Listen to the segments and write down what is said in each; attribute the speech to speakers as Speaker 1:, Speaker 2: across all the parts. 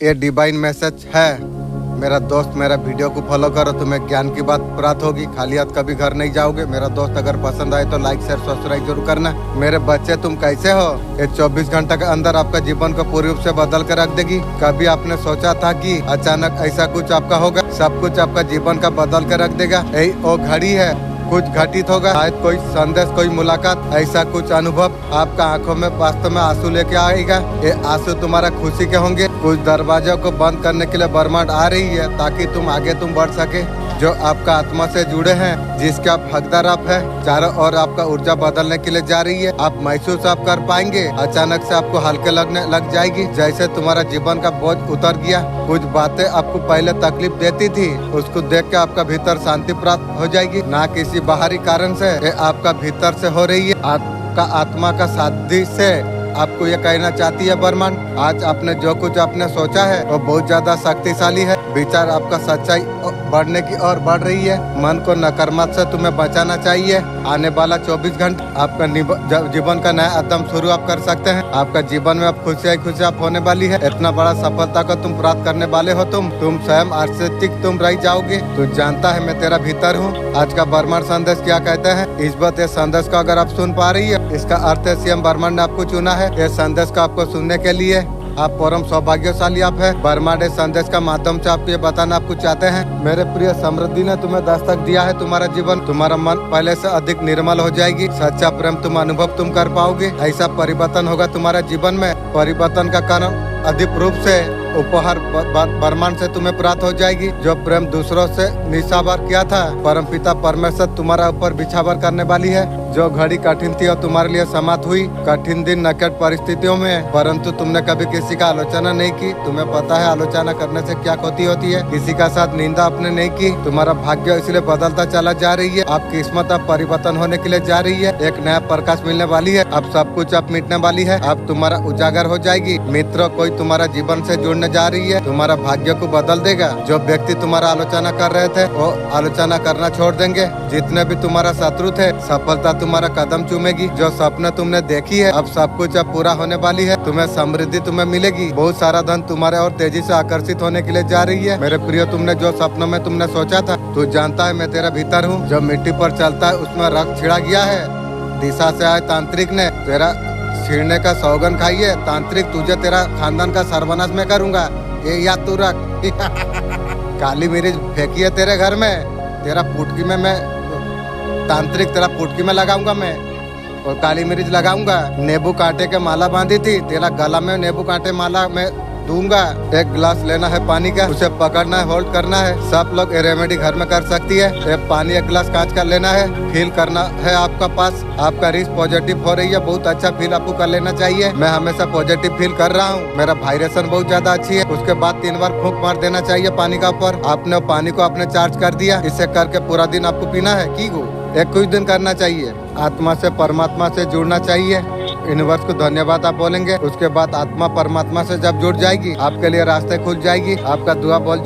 Speaker 1: ये divine message है। मेरा दोस्त, मेरा वीडियो को फॉलो करो, तुम्हें ज्ञान की बात प्राप्त होगी। खाली हाथ कभी घर नहीं जाओगे। मेरा दोस्त, अगर पसंद आए तो लाइक शेयर सब्सक्राइब जरूर करना। मेरे बच्चे, तुम कैसे हो? ये 24 घंटे के अंदर आपका जीवन को पूरी रूप से बदल कर रख देगी। कभी आपने सोचा था कि अचानक ऐसा कुछ आपका होगा? सब कुछ आपका जीवन का बदल कर रख देगा। यही वो घड़ी है, कुछ घटित होगा। शायद कोई संदेश, कोई मुलाकात, ऐसा कुछ अनुभव आपका आंखों में वास्तव में आंसू लेके आएगा। ये आंसू तुम्हारा खुशी के होंगे। कुछ दरवाजों को बंद करने के लिए ब्रह्मांड आ रही है ताकि तुम आगे बढ़ सके। जो आपका आत्मा से जुड़े हैं, जिसके आप हकदार आप है, चारों ओर आपका ऊर्जा बदलने के लिए जा रही है। आप महसूस आप कर पाएंगे। अचानक से आपको हल्के लगने लग जाएगी, जैसे तुम्हारा जीवन का बोझ उतर गया। कुछ बातें आपको पहले तकलीफ देती थी, उसको देख के आपका भीतर शांति प्राप्त हो जाएगी। ना किसी बाहरी कारण से, ये आपका भीतर से हो रही है। आपका आत्मा का साथी से आपको ये कहना चाहती है ब्रह्मांड, आज आपने जो कुछ आपने सोचा है वो बहुत ज्यादा शक्तिशाली है। विचार आपका सच्चाई बढ़ने की ओर बढ़ रही है। मन को नकारात्मक से तुम्हें बचाना चाहिए। आने वाला 24 घंटे आपका जीवन का नया अध्ययन शुरू आप कर सकते हैं। आपका जीवन में अब खुशियाँ आप होने वाली है। इतना बड़ा सफलता को तुम प्राप्त करने वाले हो। तुम स्वयं आश्चर्यचकित तुम रह जाओगे। तू जानता है मैं तेरा भीतर हूँ। आज का ब्रह्मांड संदेश क्या कहता है? इस बात ये संदेश को अगर आप सुन पा रही है, इसका अर्थ है स्वयं ब्रह्मांड ने आपको चुना है। ये संदेश को आपको सुनने के लिए आप परम सौभाग्यशाली आप है। ब्रह्मांड संदेश का माध्यम से आपको ये बताना आपको चाहते हैं, मेरे प्रिय समृद्धि ने तुम्हें दस्तक दिया है। तुम्हारा जीवन, तुम्हारा मन पहले से अधिक निर्मल हो जाएगी। सच्चा प्रेम तुम अनुभव तुम कर पाओगे। ऐसा परिवर्तन होगा तुम्हारे जीवन में। परिवर्तन का कारण अधिक रूप से उपहार ब्रह्मांड से तुम्हें प्राप्त हो जाएगी। जो प्रेम दूसरों से निशावर किया था, परमपिता परमेश्वर तुम्हारा ऊपर बिछावर करने वाली है। जो घड़ी कठिन थी और तुम्हारे लिए समाप्त हुई। कठिन दिन नकट परिस्थितियों में, परंतु तुमने कभी किसी का आलोचना नहीं की। तुम्हें पता है आलोचना करने से क्या क्षति होती है। किसी का साथ निंदा आपने नहीं की। तुम्हारा भाग्य इसलिए बदलता चला जा रही है। आपकी किस्मत अब परिवर्तन होने के लिए जा रही है। एक नया प्रकाश मिलने वाली है। अब सब कुछ अब मिटने वाली है। अब तुम्हारा उजागर हो जाएगी। मित्रों, कोई तुम्हारा जीवन से जुड़ने जा रही है। तुम्हारा भाग्य को बदल देगा। जो व्यक्ति तुम्हारा आलोचना कर रहे थे, वो आलोचना करना छोड़ देंगे। जितने भी तुम्हारा शत्रु थे, सफलता तुम्हारा कदम चूमेगी। जो सपने तुमने देखी है, अब सब कुछ अब पूरा होने वाली है। तुम्हें समृद्धि तुम्हें मिलेगी। बहुत सारा धन तुम्हारे और तेजी से आकर्षित होने के लिए जा रही है। मेरे प्रिय, तुमने जो सपनों में तुमने सोचा था, तू जानता है मैं तेरा भीतर हूँ। जो मिट्टी पर चलता है उसमें रक्त छिड़ा गया है। दिशा से आए तांत्रिक ने तेरा छीड़ने का सौगन खाई है। तांत्रिक, तुझे तेरा खानदान का सर्वनाश में करूंगा, ये याद तू रख। काली मिर्च फेंकी है तेरे घर में, तेरा पुटकी में मैं तांत्रिक तेरा पुटकी में लगाऊंगा मैं, और काली मिर्च लगाऊंगा। नींबू कांटे के माला बांधी थी, तेरा गला में नींबू कांटे माला मैं दूंगा। एक गिलास लेना है पानी का, उसे पकड़ना है, होल्ड करना है। सब लोग ये रेमेडी घर में कर सकती है। एक पानी एक गिलास कांच का लेना है, फील करना है आपका पास। आपका रिस्क पॉजिटिव हो रही है, बहुत अच्छा फील आपको कर लेना चाहिए। मैं हमेशा पॉजिटिव फील कर रहा हूँ। मेरा वाइब्रेशन बहुत ज्यादा अच्छी है। उसके बाद 3 बार फूंक मार देना चाहिए पानी का ऊपर। आपने पानी को आपने चार्ज कर दिया। इसे करके पूरा दिन आपको पीना है। की एक कुछ दिन करना चाहिए। आत्मा से परमात्मा से जुड़ना चाहिए। यूनिवर्स को धन्यवाद आप बोलेंगे। उसके बाद आत्मा परमात्मा से जब जुड़ जाएगी, आपके लिए रास्ते खुल जाएगी। आपका दुआ बोल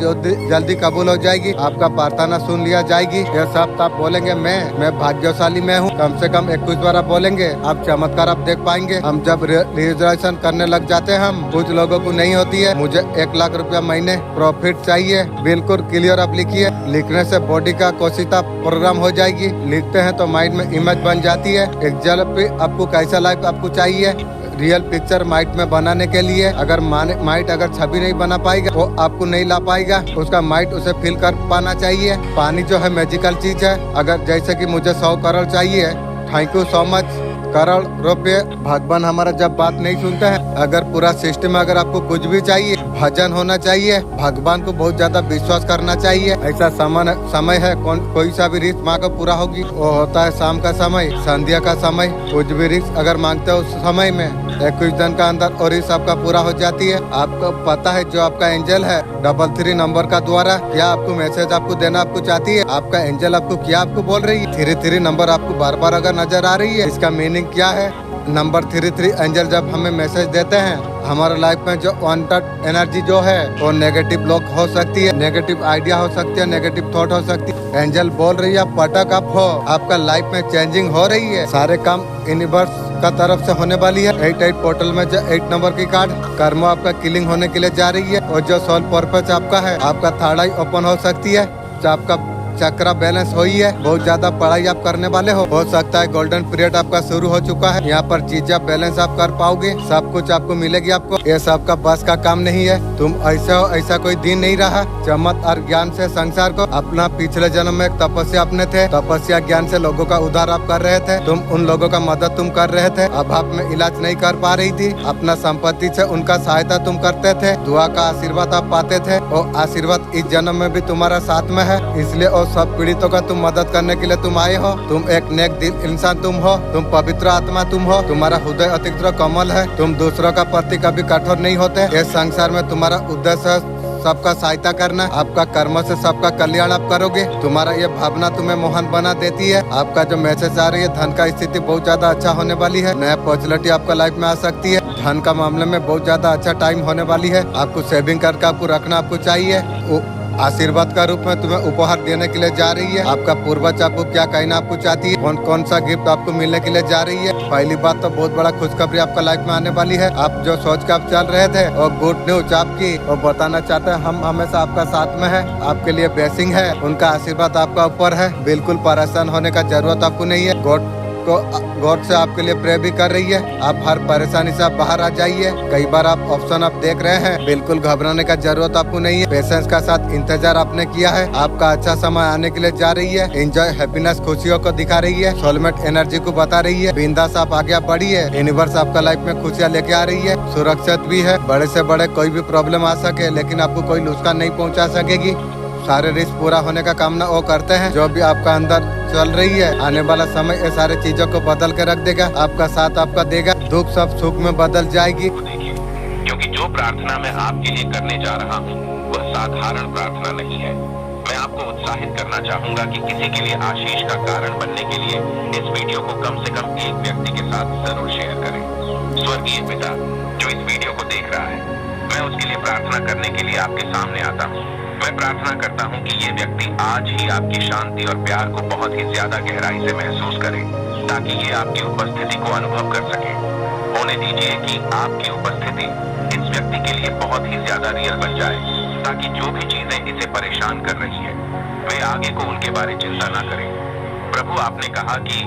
Speaker 1: जल्दी कबूल हो जाएगी। आपका प्रार्थना सुन लिया जाएगी। यह सब आप बोलेंगे, मैं भाग्यशाली मैं हूँ। कम से कम 21 बार आप बोलेंगे, आप चमत्कार आप देख पाएंगे। हम जब रिजर्वेशन करने लग जाते हैं, हम कुछ लोगों को नहीं होती है। मुझे 1 लाख रुपया महीने प्रॉफिट चाहिए, बिल्कुल क्लियर आप लिखिए। लिखने से बॉडी का कोशिका प्रोग्राम हो जाएगी। लिखते हैं तो माइंड में इमेज बन जाती है। एग्जाम पे आपको कैसा लाइफ आपको चाहिए, रियल पिक्चर माइंड में बनाने के लिए। अगर माइंड अगर छवि नहीं बना पाएगा, वो आपको नहीं ला पाएगा। उसका माइंड उसे फील कर पाना चाहिए। पानी जो है मैजिकल चीज है। अगर जैसे कि मुझे 100 करोड़ चाहिए, thank you so much, crore रुपये। भगवान हमारा जब बात नहीं सुनते हैं, अगर पूरा सिस्टम में अगर आपको कुछ भी चाहिए, भजन होना चाहिए। भगवान को बहुत ज्यादा विश्वास करना चाहिए। ऐसा समय है, कोई सा भी रिस्क मांगो पूरा होगी। वो होता है शाम का समय, संध्या का समय। कुछ भी रिस्क अगर मांगते हो उस समय में 21 दिन का अंदर और रिस्क आपका पूरा हो जाती है। आपको पता है जो आपका एंजल है 33 नंबर का द्वारा क्या आपको मैसेज आपको देना आपको चाहती है। आपका एंजल आपको क्या आपको बोल रही है। 33 नंबर आपको बार बार अगर नजर आ रही है, इसका मीनिंग क्या है? नंबर 33 एंजल जब हमें मैसेज देते हैं, हमारे लाइफ में जो वांटेड एनर्जी जो है वो नेगेटिव ब्लॉक हो सकती है, नेगेटिव आइडिया हो सकती है, नेगेटिव थॉट हो सकती है। एंजल बोल रही है पटक अप हो, आपका लाइफ में चेंजिंग हो रही है। सारे काम यूनिवर्स आपका तरफ से होने वाली है 88 पोर्टल में जो 8 नंबर की कार्ड कर्म आपका किलिंग होने के लिए जा रही है। और जो सोल पर्पज आपका है, आपका थर्ड आई ओपन हो सकती है। जो आपका चक्रा बैलेंस हुई है, बहुत ज्यादा पढ़ाई आप करने वाले हो सकता है गोल्डन पीरियड आपका शुरू हो चुका है। यहाँ पर चीजें बैलेंस आप कर पाओगे, सब कुछ आपको मिलेगी। आपको ये सब का बस का काम नहीं है। तुम ऐसे हो, ऐसा कोई दिन नहीं रहा। चमत और ज्ञान से संसार को अपना पिछले जन्म में एक तपस्या अपने थे, तपस्या ज्ञान से लोगों का उद्धार आप कर रहे थे। तुम उन लोगों का मदद तुम कर रहे थे, अभाव में इलाज नहीं कर पा रही थी। अपना संपत्ति से उनका सहायता तुम करते थे, दुआ का आशीर्वाद आप पाते थे। और आशीर्वाद इस जन्म में भी तुम्हारा साथ में है, इसलिए और सब पीड़ितों का तुम मदद करने के लिए तुम आए हो। तुम एक नेक दिल इंसान तुम हो, तुम पवित्र आत्मा तुम हो, तुम्हारा हृदय अतिरिक्त कमल है। तुम दूसरों का प्रति कभी कठोर नहीं होते। इस संसार में तुम्हारा उद्देश्य सबका सहायता करना, आपका कर्म से सबका कल्याण आप करोगे। तुम्हारा ये भावना तुम्हें मोहन बना देती है। आपका जो मैसेज आ रही है, धन का स्थिति बहुत ज्यादा अच्छा होने वाली है। नया अपॉर्चुनिटी आपका लाइफ में आ सकती है। धन का मामले में बहुत ज्यादा अच्छा टाइम होने वाली है। आपको सेविंग करके आपको रखना आपको चाहिए। आशीर्वाद का रूप में तुम्हें उपहार देने के लिए जा रही है। आपका पूर्वज आपको क्या कहना आपको चाहती है, कौन सा गिफ्ट आपको मिलने के लिए जा रही है। पहली बात तो बहुत बड़ा खुशखबरी आपका लाइफ में आने वाली है। आप जो सोच के आप चल रहे थे और गुड न्यूज आपकी और बताना चाहते हैं, हम हमेशा आपका साथ में है। आपके लिए ब्लेसिंग है, उनका आशीर्वाद आपका ऊपर है। बिल्कुल परेशान होने का जरूरत आपको नहीं है। गॉड से आपके लिए प्रे भी कर रही है। आप हर परेशानी से आप बाहर आ जाइए। कई बार आप ऑप्शन आप देख रहे हैं, बिल्कुल घबराने का जरूरत आपको नहीं है। पेशेंस का साथ इंतजार आपने किया है। आपका अच्छा समय आने के लिए जा रही है। एंजॉय हैप्पीनेस खुशियों को दिखा रही है। सोलमेट एनर्जी को बता रही है। बिंदास आप आगे बढ़िए। यूनिवर्स आपका लाइफ में खुशियाँ लेके आ रही है। सुरक्षित भी है। बड़े से बड़े कोई भी प्रॉब्लम आ सके, लेकिन आपको कोई नुकसान नहीं पहुँचा सकेगी। सारे रिस्क पूरा होने का कामना वो करते हैं। जो भी आपका अंदर चल रही है, आने वाला समय ये सारे चीजों को बदल के रख देगा। आपका साथ आपका देगा। दुख सब सुख में बदल जाएगी।
Speaker 2: देखिए, क्योंकि जो प्रार्थना मैं आपके लिए करने जा रहा हूँ वह साधारण प्रार्थना नहीं है। मैं आपको उत्साहित करना चाहूँगा कि किसी के लिए आशीष का कारण बनने के लिए इस वीडियो को कम से कम एक व्यक्ति के साथ जरूर शेयर करें। स्वर्गीय पिता जो इस वीडियो को देख रहा है, मैं उसके लिए प्रार्थना करने के लिए आपके सामने आता हूँ। मैं प्रार्थना करता हूँ कि ये व्यक्ति आज ही आपकी शांति और प्यार को बहुत ही ज्यादा गहराई से महसूस करे, ताकि ये आपकी उपस्थिति को अनुभव कर सके। होने दीजिए कि आपकी उपस्थिति इस व्यक्ति के लिए बहुत ही ज्यादा रियल बन जाए, ताकि जो भी चीजें इसे परेशान कर रही है वे आगे को उनके बारे चिंता न करें। प्रभु, आपने कहा कि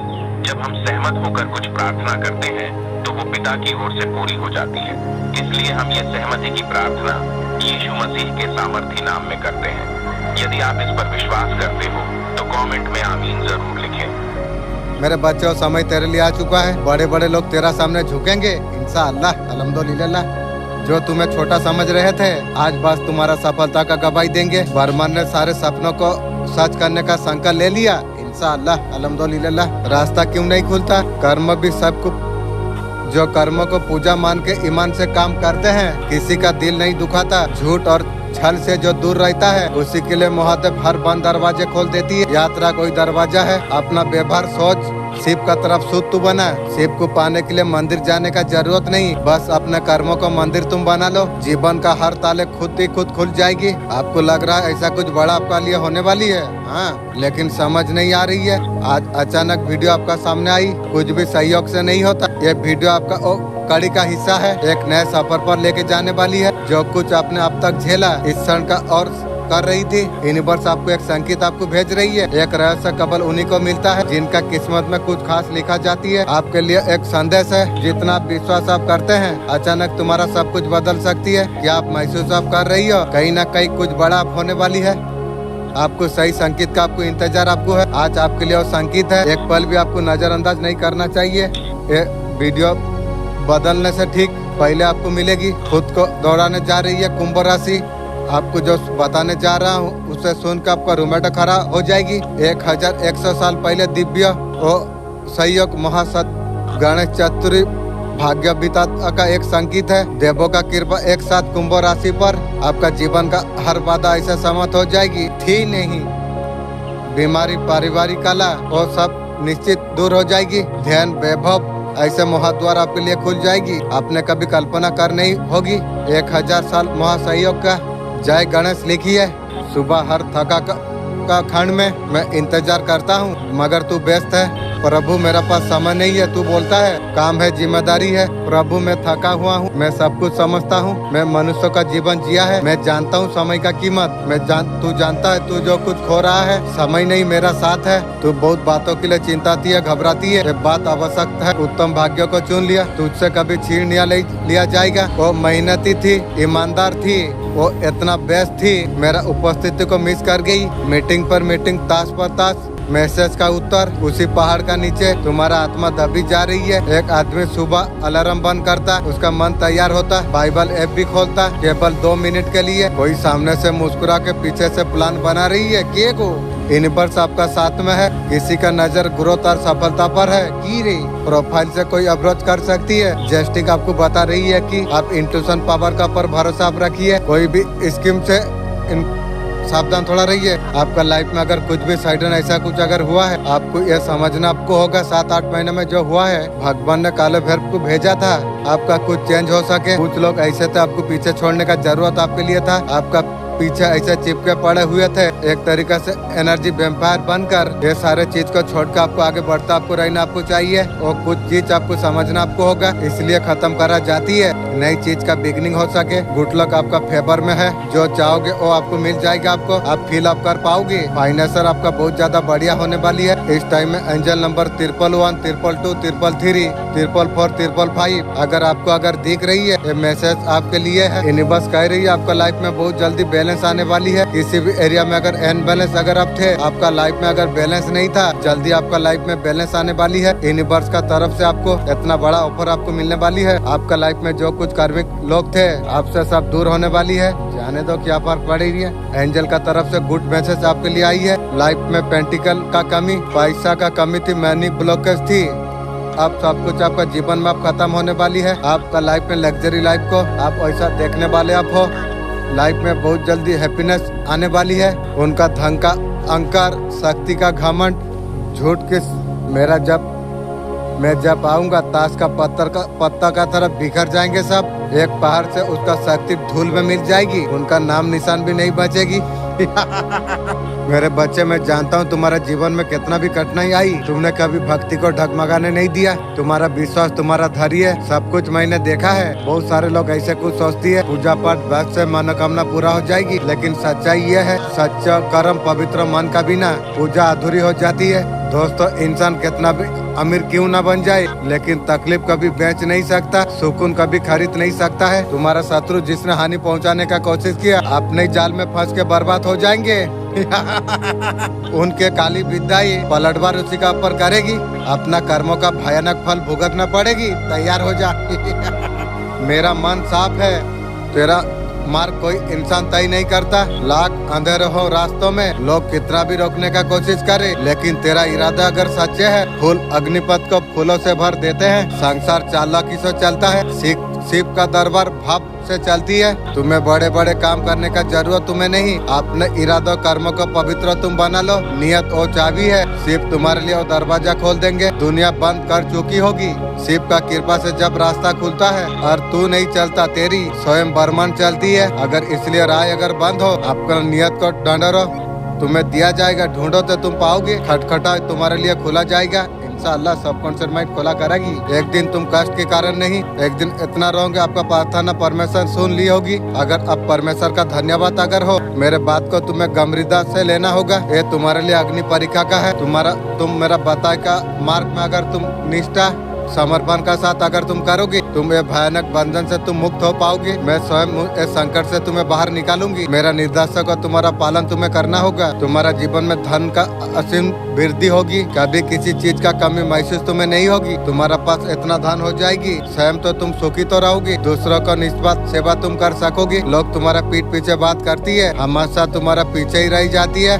Speaker 2: जब हम सहमत होकर कुछ प्रार्थना करते हैं तो वो पिता की ओर से पूरी हो जाती है। इसलिए हम ये सहमति की प्रार्थना यीशु मसीह के सामर्थी नाम में करते हैं। यदि आप इस पर विश्वास करते हो तो कमेंट में आमीन जरूर लिखें।
Speaker 1: मेरे बच्चों, समय तेरे लिए आ चुका है। बड़े बड़े लोग तेरा सामने झुकेंगे इंशाअल्लाह। अल्हम्दुलिल्लाह। जो तुम्हें छोटा समझ रहे थे, आज बस तुम्हारा सफलता का गवाही देंगे। बर्मन ने सारे सपनों को सच करने का संकल्प ले लिया इंशाअल्लाह। अल्हम्दुलिल्लाह। रास्ता क्यों नहीं खुलता? कर्म भी सबको, जो कर्मों को पूजा मान के ईमान से काम करते हैं, किसी का दिल नहीं दुखाता। झूठ और छल से जो दूर रहता है, उसी के लिए महादेव हर बंद दरवाजे खोल देती है। यात्रा कोई दरवाजा है। अपना व्यवहार सोच शिव का तरफ सुध तू बना। शिव को पाने के लिए मंदिर जाने का जरूरत नहीं, बस अपने कर्मों को मंदिर तुम बना लो। जीवन का हर ताले खुद ही खुद खुल जाएगी। आपको लग रहा है ऐसा कुछ बड़ा आपका लिए होने वाली है, हाँ, लेकिन समझ नहीं आ रही है। आज अचानक वीडियो आपका सामने आई, कुछ भी सहयोग से नहीं होता। ये वीडियो आपका कड़ी का हिस्सा है। एक नए सफर पर लेके जाने वाली है। जो कुछ आपने अब तक झेला, इस क्षण का और कर रही थी। यूनिवर्स आपको एक संकेत आपको भेज रही है। एक रहस्य केवल उन्हीं को मिलता है जिनका किस्मत में कुछ खास लिखा जाती है। आपके लिए एक संदेश है। जितना आप विश्वास आप करते हैं, अचानक तुम्हारा सब कुछ बदल सकती है। क्या आप महसूस आप कर रही हो? कहीं ना कहीं कुछ बड़ा आप होने वाली है। आपको सही संकेत का आपको इंतजार आपको है। आज आपके लिए वो संकेत है। एक पल भी आपको नजरअंदाज नहीं करना चाहिए। ये वीडियो बदलने से ठीक पहले आपको मिलेगी। खुद को दौड़ाने जा रही है कुंभ राशि। आपको जो बताने जा रहा हूँ उसे सुनकर आपका रोमांच खड़ा हो जाएगी। 1100 साल पहले दिव्य और सहयोग महासत गणेश चतुर्थी भाग्य विता का एक संकेत है। देवों का कृपा एक साथ कुंभ राशि पर आपका जीवन का हर बाधा ऐसे समाप्त हो जाएगी। थी नहीं बीमारी, पारिवारिक कला और सब निश्चित दूर हो जाएगी। ध्यान, वैभव ऐसे महाद्वार आपके लिए खुल जाएगी। आपने कभी कल्पना कर नहीं होगी। 1000 साल महासहयोग का जय गणेश लिखी है। सुबह हर थका का खंड में मैं इंतजार करता हूँ, मगर तू व्यस्त है। प्रभु मेरा पास समय नहीं है, तू बोलता है काम है, जिम्मेदारी है। प्रभु मैं थका हुआ हूँ, मैं सब कुछ समझता हूँ, मैं मनुष्य का जीवन जिया है, मैं जानता हूँ समय का कीमत। तू जानता है तू जो कुछ खो रहा है, समय नहीं मेरा साथ है। तू बहुत बातों के लिए चिंताती है, घबराती है। ये बात आवश्यक है, उत्तम भाग्य को चुन लिया, तुझसे कभी छीन लिया जाएगा। वो मेहनती थी, ईमानदार थी, वो इतना व्यस्त थी, मेरा उपस्थिति को मिस कर गई। मीटिंग पर मीटिंग, ताश पर ताश, मैसेज का उत्तर। उसी पहाड़ का नीचे तुम्हारा आत्मा दबी जा रही है। एक आदमी सुबह अलार्म बंद करता, उसका मन तैयार होता, बाइबल ऐप भी खोलता, केवल 2 मिनट के लिए। कोई सामने से मुस्कुरा के पीछे से प्लान बना रही है, के को यूनिवर्स आपका साथ में है। किसी का नजर ग्रोथ और सफलता पर है, की रे प्रोफाइल से कोई अप्रोच कर सकती है। जेस्टिक आपको बता रही है कि आप इंट्यूशन पावर का पर भरोसा आप रखिए, कोई भी स्कीम से सावधान थोड़ा रहिए। आपका लाइफ में अगर कुछ भी सडन ऐसा कुछ अगर हुआ है, आपको यह समझना आपको होगा 7-8 महीने में जो हुआ है, भगवान ने काले भैरव को भेजा था आपका कुछ चेंज हो सके। कुछ लोग ऐसे थे, आपको पीछे छोड़ने का जरूरत आपके लिए था, आपका पीछे ऐसे चिपके पड़े हुए थे। एक तरीका से एनर्जी वेम्पायर बनकर ये सारे चीज को छोड़कर आपको आगे बढ़ता आपको रहना आपको चाहिए, और कुछ चीज आपको समझना आपको होगा, इसलिए खत्म करा जाती है। नई चीज का बिगनिंग हो सके, गुड लक आपका फेवर में है, जो चाहोगे वो आपको मिल जाएगा, आपको आप फील अप कर पाओगे। फाइनेंसर आपका बहुत ज्यादा बढ़िया होने वाली है। इस टाइम में एंजल नंबर 111, 222, 333, 444, 555 अगर आपको अगर दिख रही है, ये मैसेज आपके लिए है। यूनिवर्स कह रही है आपका लाइफ में बहुत जल्दी बैलेंस आने वाली है। किसी भी एरिया में अगर अनबैलेंस अगर आप थे, आपका लाइफ में अगर बैलेंस नहीं था, जल्दी आपका लाइफ में बैलेंस आने वाली है। यूनिवर्स का तरफ से आपको इतना बड़ा ऑफर आपको मिलने वाली है। आपका लाइफ में जो कुछ कार्मिक लोग थे, आपसे सब दूर होने वाली है। जाने दो क्या फर्क पड़ रही है। एंजल का तरफ से गुड मैसेज आपके लिए आई है। लाइफ में पेंटिकल का कमी, पैसा का कमी थी, मनी ब्लॉकेज थी, अब सब कुछ आपका जीवन में अब खत्म होने वाली है। आपका लाइफ में लग्जरी लाइफ को आप ऐसा देखने वाले आप हो। लाइफ में बहुत जल्दी हैप्पीनेस आने वाली है। उनका धन का अहंकार, शक्ति का घमंड, झूठ किस मैं जब आऊंगा ताश का पत्ता का तरफ बिखर जाएंगे सब। एक पहाड़ से उसका शक्ति धूल में मिल जाएगी, उनका नाम निशान भी नहीं बचेगी। मेरे बच्चे, मैं जानता हूँ तुम्हारे जीवन में कितना भी कठिनाई आई, तुमने कभी भक्ति को ढगमगाने नहीं दिया। तुम्हारा विश्वास, तुम्हारा धैर्य, सब कुछ मैंने देखा है। बहुत सारे लोग ऐसे कुछ सोचती है पूजा पाठ भक्त से मनोकामना पूरा हो जाएगी, लेकिन सच्चाई ये है, सच्चा कर्म पवित्र मन का बिना पूजा अधूरी हो जाती है। दोस्तों, इंसान कितना भी अमीर क्यों ना बन जाए, लेकिन तकलीफ कभी बेच नहीं सकता, सुकून कभी खरीद नहीं सकता है। तुम्हारा शत्रु जिसने हानि पहुंचाने का कोशिश किया, अपने जाल में फंस के बर्बाद हो जाएंगे। उनके काली विद्याएं पलटवार उसी का ऊपर करेगी, अपना कर्मों का भयानक फल भुगतना पड़ेगी। तैयार हो जा। मेरा मन साफ है, तेरा मार्ग कोई इंसान तय नहीं करता। लाख अंधेरे हो रास्तों में, लोग कितना भी रोकने का कोशिश करे, लेकिन तेरा इरादा अगर सच्चे है, फूल अग्निपथ को फूलों से भर देते हैं। संसार चालाकी से चलता है, शिव का दरबार भाव से चलती है। तुम्हें बड़े बड़े काम करने का जरूरत तुम्हें नहीं, अपने इरादों कर्मों को पवित्र तुम बना लो। नियत वो चाबी है, शिव तुम्हारे लिए वो दरवाजा खोल देंगे। दुनिया बंद कर चुकी होगी, शिव का कृपा से जब रास्ता खुलता है और तू नहीं चलता, तेरी स्वयं बर्मन चलती है। अगर इसलिए राह अगर बंद हो, आपका नियत को डंडरो, तुम्हें दिया जाएगा। ढूंढो तो तुम पाओगे, खटखटा तुम्हारे लिए खुला जाएगा। इंशाअल्लाह सबकॉन्शियस माइंड खोला करेगी। एक दिन तुम कष्ट के कारण नहीं, एक दिन इतना रोगे आपका प्रार्थना परमेश्वर सुन ली होगी। अगर अब परमेश्वर का धन्यवाद अगर हो, मेरे बात को तुम्हें गंभीरता से लेना होगा। ये तुम्हारे लिए अग्नि परीक्षा का है। तुम मेरा बताए का मार्ग में अगर तुम निष्ठा समर्पण का साथ अगर तुम करोगे, तुम ये भयानक बंधन से तुम मुक्त हो पाओगे। मैं स्वयं इस संकट से तुम्हें बाहर निकालूंगी। मेरा निर्देशक और तुम्हारा पालन तुम्हें करना होगा। तुम्हारा जीवन में धन का असीम वृद्धि होगी, कभी किसी चीज का कमी महसूस तुम्हें नहीं होगी। तुम्हारा पास इतना धन हो जाएगी, स्वयं तो तुम सुखी तो रहोगी, दूसरों को निस्वार्थ सेवा तुम कर सकोगी। लोग तुम्हारा पीठ पीछे बात करती है, हमेशा तुम्हारा पीछे ही रह जाती है।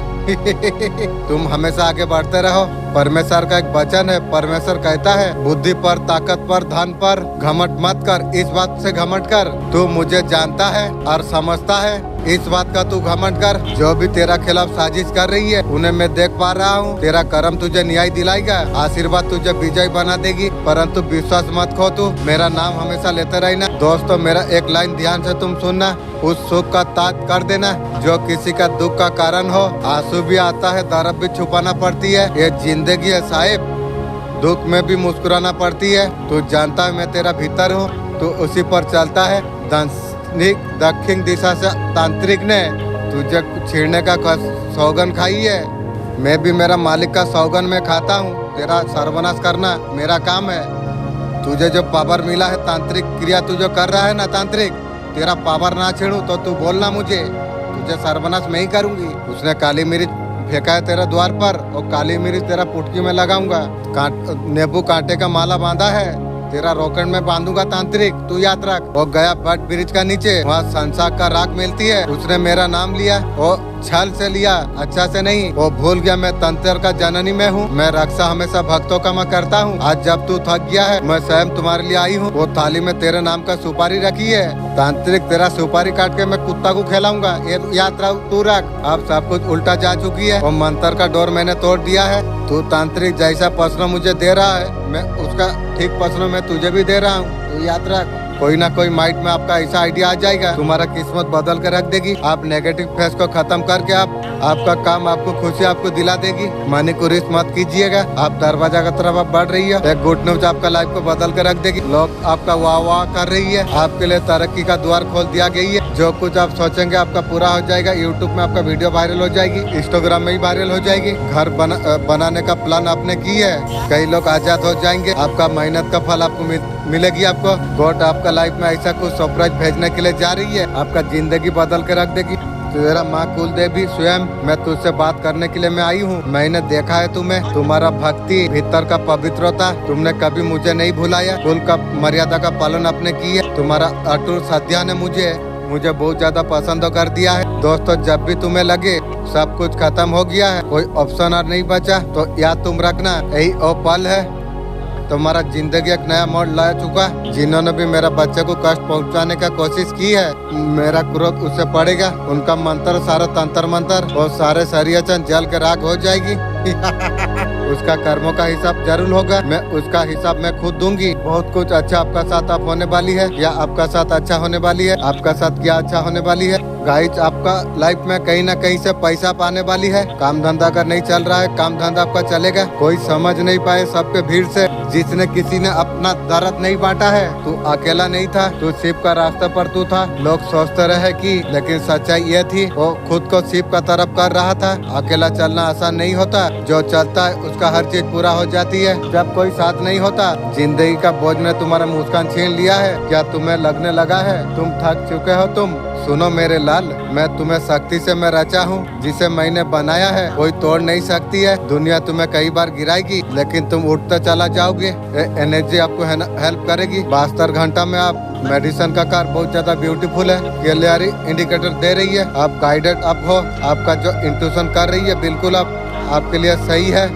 Speaker 1: तुम हमेशा आगे बढ़ते रहो। परमेश्वर का एक वचन है, परमेश्वर कहता है, बुद्धि पर, ताकत पर, धन पर घमंड मत कर। इस बात से घमंड कर, तू मुझे जानता है और समझता है, इस बात का तू घमंड कर। जो भी तेरा खिलाफ साजिश कर रही है, उन्हें मैं देख पा रहा हूँ। तेरा कर्म तुझे न्याय दिलाएगा, आशीर्वाद तुझे विजय बना देगी, परंतु विश्वास मत खो। तू मेरा नाम हमेशा लेते रहना। दोस्तों, मेरा एक लाइन ध्यान से तुम सुनना, उस सुख का ताज कर देना जो किसी का दुख का कारण हो। आंसू भी आता है, दर्द भी छुपाना पड़ती है, ये जिंदगी है साहिब। दुख में भी मुस्कुराना पड़ती है। तू जानता है मैं तेरा भीतर हूँ, तू उसी पर चलता है। दक्षिण दिशा से तांत्रिक ने तुझे छेड़ने का सौगन खाई है। मैं भी मेरा मालिक का सौगन में खाता हूँ। तेरा सर्वनाश करना मेरा काम है। तुझे जो पावर मिला है, तांत्रिक क्रिया तू जो कर रहा है ना तांत्रिक, तेरा पावर ना छेड़ू तो तू बोलना मुझे, तुझे सर्वनाश मैं ही करूंगी। उसने काली मिर्च फेंका है तेरे द्वार पर और काली मिर्च तेरा पुटकी में लगाऊंगा। नींबू कांटे का माला बांधा है, तेरा रॉकेट में बांधूंगा तांत्रिक, तू याद रख। वो गया बट ब्रिज का नीचे, वहाँ संसार का राख मिलती है। उसने मेरा नाम लिया, वो छल से लिया, अच्छा से नहीं। वो भूल गया मैं तंत्र का जननी में हूँ। मैं रक्षा हमेशा भक्तों का मैं करता हूँ। आज जब तू थक गया है, मैं स्वयं तुम्हारे लिए आई हूँ। वो थाली में तेरे नाम का सुपारी रखी है तांत्रिक, तेरा सुपारी काट के मैं कुत्ता को खिलाऊंगा, ये याद रख, तू रख। अब सब कुछ उल्टा जा चुकी है। वो मंत्र का डोर मैंने तोड़ दिया है। तू तांत्रिक जैसा प्रश्न मुझे दे रहा है, मैं उसका ठीक प्रश्न मैं तुझे भी दे रहा हूँ, तू याद रख। कोई ना कोई माइट में आपका ऐसा आइडिया आ जाएगा, तुम्हारा किस्मत बदल के रख देगी। आप नेगेटिव फेस को खत्म करके आपका काम आपको खुशी आपको दिला देगी। मनी को रिस्क मत कीजिएगा। आप दरवाजा की तरफ आप बढ़ रही है, एक गुड न्यूज आपका लाइफ को बदल के रख देगी। लोग आपका वाह वाह कर रही है, आपके लिए तरक्की का द्वार खोल दिया गई है। जो कुछ आप सोचेंगे आपका पूरा हो जाएगा। यूट्यूब में आपका वीडियो वायरल हो जाएगी, इंस्टाग्राम में ही वायरल हो जाएगी। घर बनाने का प्लान आपने की है, कई लोग आजाद हो जाएंगे। आपका मेहनत का फल आपको मिलेगी। आपको गॉड आपका लाइफ में ऐसा कुछ सरप्राइज भेजने के लिए जा रही है, आपका जिंदगी बदल के रख देगी। तेरा माँ कुल देवी स्वयं मैं तुझसे बात करने के लिए मैं आई हूँ। मैंने देखा है तुम्हें, तुम्हारा भक्ति भीतर का पवित्रता, तुमने कभी मुझे नहीं भुलाया। कुल का मर्यादा का पालन आपने की है। तुम्हारा अटूट सत्या ने मुझे बहुत ज्यादा पसंद कर दिया है। दोस्तों, जब भी तुम्हें लगे सब कुछ खत्म हो गया है, कोई ऑप्शन और नहीं बचा, तो याद तुम रखना, यही वो पल है तुम्हारा जिंदगी एक नया मोड़ ला चुका। जिन्होंने भी मेरा बच्चे को कष्ट पहुंचाने का कोशिश की है, मेरा क्रोध उससे पड़ेगा। उनका मंत्र, सारा तंत्र मंत्र और सारे षड्यंत्र जल के राख हो जाएगी। उसका कर्मों का हिसाब जरूर होगा, मैं उसका हिसाब मैं खुद दूंगी। बहुत कुछ अच्छा आपका साथ आप होने वाली है, या आपका साथ अच्छा होने वाली है। आपका साथ क्या अच्छा होने वाली है गाइस, आपका लाइफ में कहीं ना कहीं से पैसा पाने वाली है। काम धंधा अगर नहीं चल रहा है, काम धंधा आपका चलेगा। कोई समझ नहीं पाए सबके भीड़ से, जिसने किसी ने अपना दर्द नहीं बांटा है। तू अकेला नहीं था, तू शिव का रास्ते पर तू था। लोग सोचते रहे कि, लेकिन सच्चाई ये थी, वो खुद को शिव का तरफ कर रहा था। अकेला चलना आसान नहीं होता, जो चलता है उसका हर चीज पूरा हो जाती है जब कोई साथ नहीं होता। जिंदगी का बोझ ने तुम्हारा मुस्कान छीन लिया है, क्या तुम्हें लगने लगा है तुम थक चुके हो? तुम सुनो मेरे लाल, मैं तुम्हें शक्ति से मैं रचा हूँ, जिसे मैंने बनाया है कोई तोड़ नहीं सकती है। दुनिया तुम्हें कई बार गिराएगी, लेकिन तुम उठते चला जाओगे। एनर्जी आपको हेल्प करेगी। 72 घंटा में आप मेडिसिन का कार बहुत ज्यादा ब्यूटीफुल है, क्लियर इंडिकेटर दे रही है। आप गाइडेड आप हो, आपका जो इंट्यूशन कर रही है बिल्कुल आपके लिए सही है।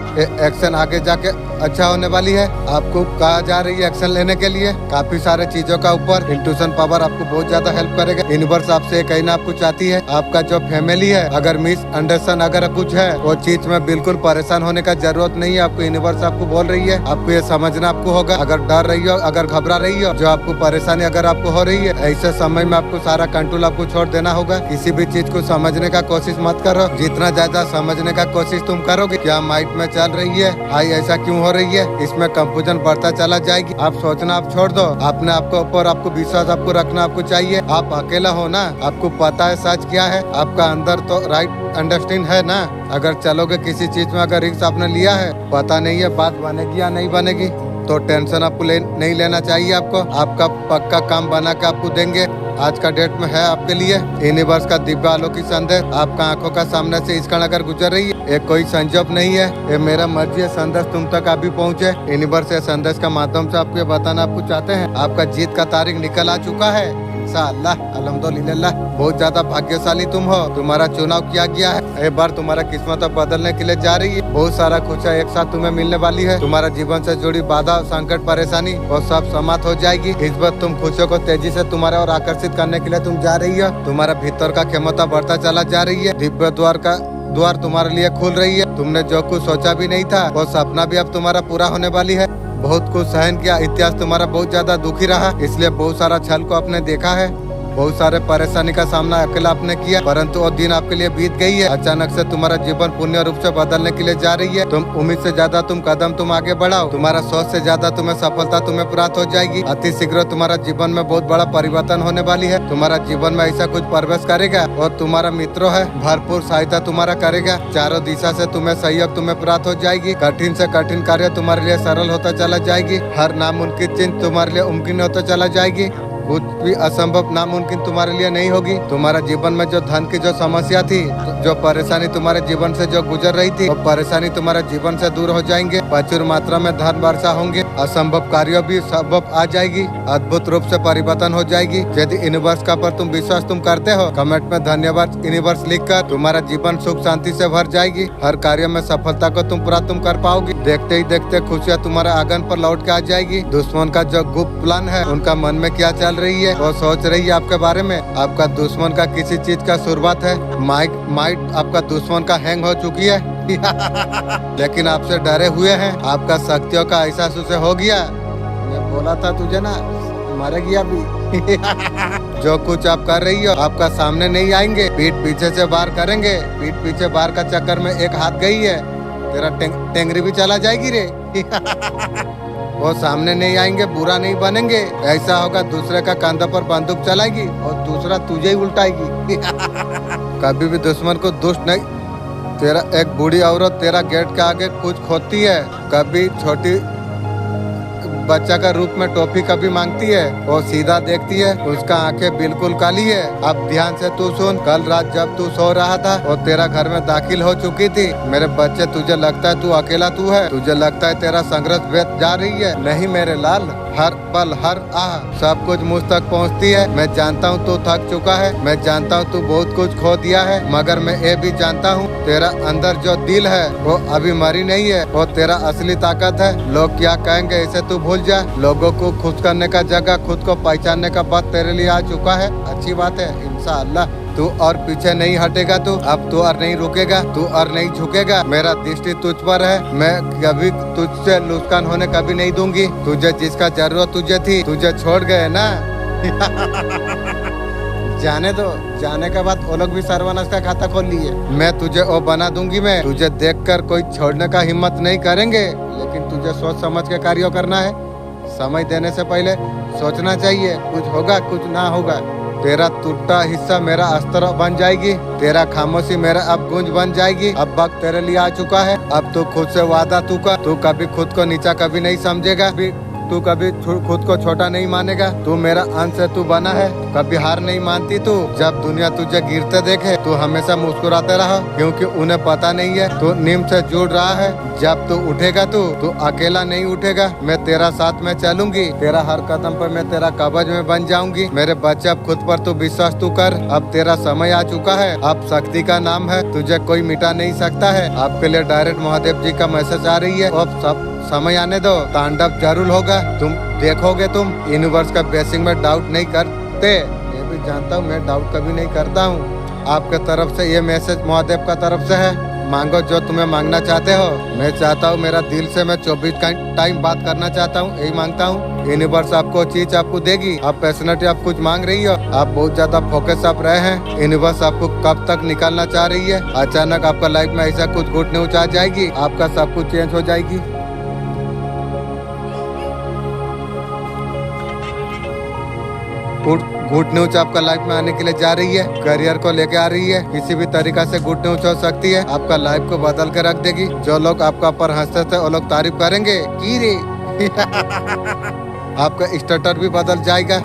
Speaker 1: एक्शन आगे जाके अच्छा होने वाली है। आपको कहा जा रही है एक्शन लेने के लिए काफी सारे चीजों का ऊपर। इंट्यूशन पावर आपको बहुत ज्यादा हेल्प करेगा। यूनिवर्स आपसे कहना आपको चाहती है, आपका जो फैमिली है, अगर मिस अंडरस्टैंड अगर कुछ है, वो चीज में बिल्कुल परेशान होने का जरूरत नहीं है। आपको यूनिवर्स आपको बोल रही है, आपको ये समझना आपको होगा। अगर डर रही हो, अगर घबरा रही हो, जो आपको परेशानी अगर आपको हो रही है, ऐसे समय में आपको सारा कंट्रोल आपको छोड़ देना होगा। किसी भी चीज को समझने का कोशिश मत करो। जितना ज्यादा समझने का कोशिश तुम करोगे, क्या माइंड में चल रही है, हाई ऐसा क्यों हो रही है, इसमें कंफ्यूजन बढ़ता चला जाएगी। आप सोचना आप छोड़ दो, अपने आपको ऊपर आपको विश्वास आपको रखना आपको चाहिए। आप अकेला हो ना, आपको पता है सच क्या है, आपका अंदर तो राइट अंडरस्टैंड है ना। अगर चलोगे किसी चीज में, अगर रिस्क आपने लिया है, पता नहीं है बात बनेगी या नहीं बनेगी, तो टेंशन आपको नहीं लेना चाहिए। आपको आपका पक्का काम बना के आपको देंगे। आज का डेट में है आपके लिए यूनिवर्स का दिव्य आलोकिक संदेश आपका आंखों का सामने से इस क्षण अगर गुजर रही है, ये कोई संजोग नहीं है, ये मेरा मर्जी है संदेश तुम तक अभी पहुँचे। यूनिवर्स ये संदेश का माध्यम से आपको बताना आपको चाहते हैं, आपका जीत का तारीख निकल आ चुका है। इंशाअल्लाह, अल्हम्दुलिल्लाह, बहुत ज्यादा भाग्यशाली तुम हो। तुम्हारा चुनाव किया गया है, एक बार तुम्हारा किस्मत बदलने के लिए जा रही है। बहुत सारा खुशियाँ एक साथ तुम्हें मिलने वाली है। तुम्हारा जीवन से जुड़ी बाधा, संकट, परेशानी वो सब समाप्त हो जाएगी। इस बार तुम खुशियों को तेजी से तुम्हारे और आकर्षित करने के लिए तुम जा रही हो। तुम्हारा भीतर का क्षमता बढ़ता चला जा रही है। दिव्य द्वार तुम्हारे लिए खुल रही है। तुमने जो कुछ सोचा भी नहीं था, वो सपना भी अब तुम्हारा पूरा होने वाली है। बहुत कुछ सहन किया, इतिहास तुम्हारा बहुत ज्यादा दुखी रहा, इसलिए बहुत सारा छल को आपने देखा है। बहुत सारे परेशानी का सामना अकेला आपने किया, परंतु वो दिन आपके लिए बीत गई है। अचानक से तुम्हारा जीवन पूर्ण रूप से बदलने के लिए जा रही है। तुम उम्मीद से ज्यादा तुम कदम तुम आगे बढ़ाओ, तुम्हारा सोच से ज्यादा तुम्हें सफलता तुम्हें प्राप्त हो जाएगी। अति शीघ्र तुम्हारा जीवन में बहुत बड़ा परिवर्तन होने वाली है। तुम्हारा जीवन में ऐसा कुछ प्रवेश करेगा और तुम्हारा मित्रों है भरपूर सहायता तुम्हारा करेगा। चारों दिशा से तुम्हें सहयोग तुम्हें प्राप्त हो जाएगी। कठिन से कठिन कार्य तुम्हारे लिए सरल होता चला जाएगी। हर नामुमकिन चीज तुम्हारे लिए मुमकिन होता चला जाएगी। कुछ भी असंभव नामुमकिन तुम्हारे लिए नहीं होगी। तुम्हारा जीवन में जो धन की जो समस्या थी, जो परेशानी तुम्हारे जीवन से जो गुजर रही थी, वो परेशानी तुम्हारे जीवन से दूर हो जाएंगे। प्रचुर मात्रा में धन वर्षा होंगे। असंभव कार्यों भी संभव आ जाएगी। अद्भुत रूप से परिवर्तन हो जाएगी। यदि यूनिवर्स का पर तुम विश्वास तुम करते हो, कमेंट में धन्यवाद यूनिवर्स लिखकर तुम्हारा जीवन सुख शांति से भर जाएगी। हर कार्य में सफलता को तुम प्राप्त तुम कर पाओगी। देखते ही देखते खुशियाँ तुम्हारे आंगन पर लौट के आ जाएगी। दुश्मन का जो गुप्त प्लान है, उनका मन में क्या चल रही है, वो सोच रही है आपके बारे में। आपका दुश्मन का किसी चीज का शुरुआत है। माइट आपका दुश्मन का हैंग हो चुकी है लेकिन आपसे डरे हुए हैं। आपका शक्तियों का एहसास उसे हो गया। मैं बोला था तुझे ना, मरेगी अभी जो कुछ आप कर रही हो, आपका सामने नहीं आएंगे, पीठ पीछे से वार करेंगे। पीठ पीछे वार का चक्कर में एक हाथ गई है, तेरा टेंगरी भी चला जाएगी रे वो सामने नहीं आएंगे, बुरा नहीं बनेंगे। ऐसा होगा दूसरे का कंधा पर बंदूक चलाएगी और दूसरा तुझे ही उल्टाएगी कभी भी दुश्मन को दुष्ट नहीं। तेरा एक बूढ़ी औरत तेरा गेट के आगे कुछ खोदती है, कभी छोटी बच्चा का रूप में टॉफी कभी मांगती है। वो सीधा देखती है, उसका आंखें बिल्कुल काली है। अब ध्यान से तू सुन, कल रात जब तू सो रहा था, वो तेरा घर में दाखिल हो चुकी थी। मेरे बच्चे, तुझे लगता है तू अकेला तू है, तुझे लगता है तेरा संघर्ष व्यर्थ जा रही है। नहीं मेरे लाल, हर पल हर आह सब कुछ मुझ तक पहुंचती है। मैं जानता हूं तू थक चुका है, मैं जानता हूं तू बहुत कुछ खो दिया है, मगर मैं ये भी जानता हूं तेरा अंदर जो दिल है वो अभी मरी नहीं है। वो तेरा असली ताकत है। लोग क्या कहेंगे इसे तू भूल जा। लोगों को खुश करने का जगह खुद को पहचानने का वक्त तेरे लिए आ चुका है। अच्छी बात है, इंशाअल्लाह तू और पीछे नहीं हटेगा। तू अब तू और नहीं रुकेगा, तू और नहीं झुकेगा। मेरा दृष्टि तुझ पर है। मैं कभी तुझसे नुकसान होने कभी नहीं दूंगी। तुझे जिसका जरूरत तुझे थी, तुझे छोड़ गए ना जाने दो, जाने के बाद वो लोग भी सर्वनाश का खाता खोल लिए। मैं तुझे वो बना दूंगी। मैं तुझे देखकर कोई छोड़ने का हिम्मत नहीं करेंगे, लेकिन तुझे सोच समझ के कार्य करना है। समय देने से पहले सोचना चाहिए, कुछ होगा कुछ ना होगा। तेरा टूटा हिस्सा मेरा अस्त्र बन जाएगी, तेरा खामोशी मेरा अब गूंज बन जाएगी। अब वक्त तेरे लिए आ चुका है। अब तू खुद से वादा तू कर, तू कभी खुद को नीचा कभी नहीं समझेगा, तू कभी खुद को छोटा नहीं मानेगा। तू मेरा अंश है, तू बना है, कभी हार नहीं मानती तू। जब दुनिया तुझे गिरते देखे तू हमेशा मुस्कुराते रहा, क्योंकि उन्हें पता नहीं है तू नीम से जुड़ रहा है। जब तू उठेगा तू अकेला नहीं उठेगा। मैं तेरा साथ में चलूंगी, तेरा हर कदम पर मैं तेरा कवच में बन जाऊंगी। मेरे बच्चे अब खुद पर तू विश्वास तू कर। अब तेरा समय आ चुका है। अब शक्ति का नाम है, तुझे कोई मिटा नहीं सकता है। आपके लिए डायरेक्ट महादेव जी का मैसेज आ रही है। अब सब समय आने दो, तांडव जरूर होगा, तुम देखोगे। तुम यूनिवर्स का बेसिक में डाउट नहीं करते, मैं भी जानता हूँ, मैं डाउट कभी नहीं करता हूँ। आपके तरफ से ये मैसेज महादेव का तरफ से है। मांगो जो तुम्हें मांगना चाहते हो। मैं चाहता हूँ मेरा दिल से मैं 24 टाइम बात करना चाहता हूँ, यही मांगता हूँ। यूनिवर्स आपको चीज आपको देगी। आप पैशनेट आप कुछ मांग रही हो, आप बहुत ज्यादा फोकस आप रहे हैं। यूनिवर्स आपको कब तक निकालना चाह रही है। अचानक आपका लाइफ में ऐसा कुछ गुड न्यूज आ जाएगी, आपका सब कुछ चेंज हो जाएगी। गुड न्यूज आपका लाइफ में आने के लिए जा रही है, करियर को लेके आ रही है। किसी भी तरीका से गुड न्यूज हो सकती है, आपका लाइफ को बदल के रख देगी। जो लोग आपका पर हंसते थे वो लोग तारीफ करेंगे की रे आपका स्टेटस भी बदल जाएगा।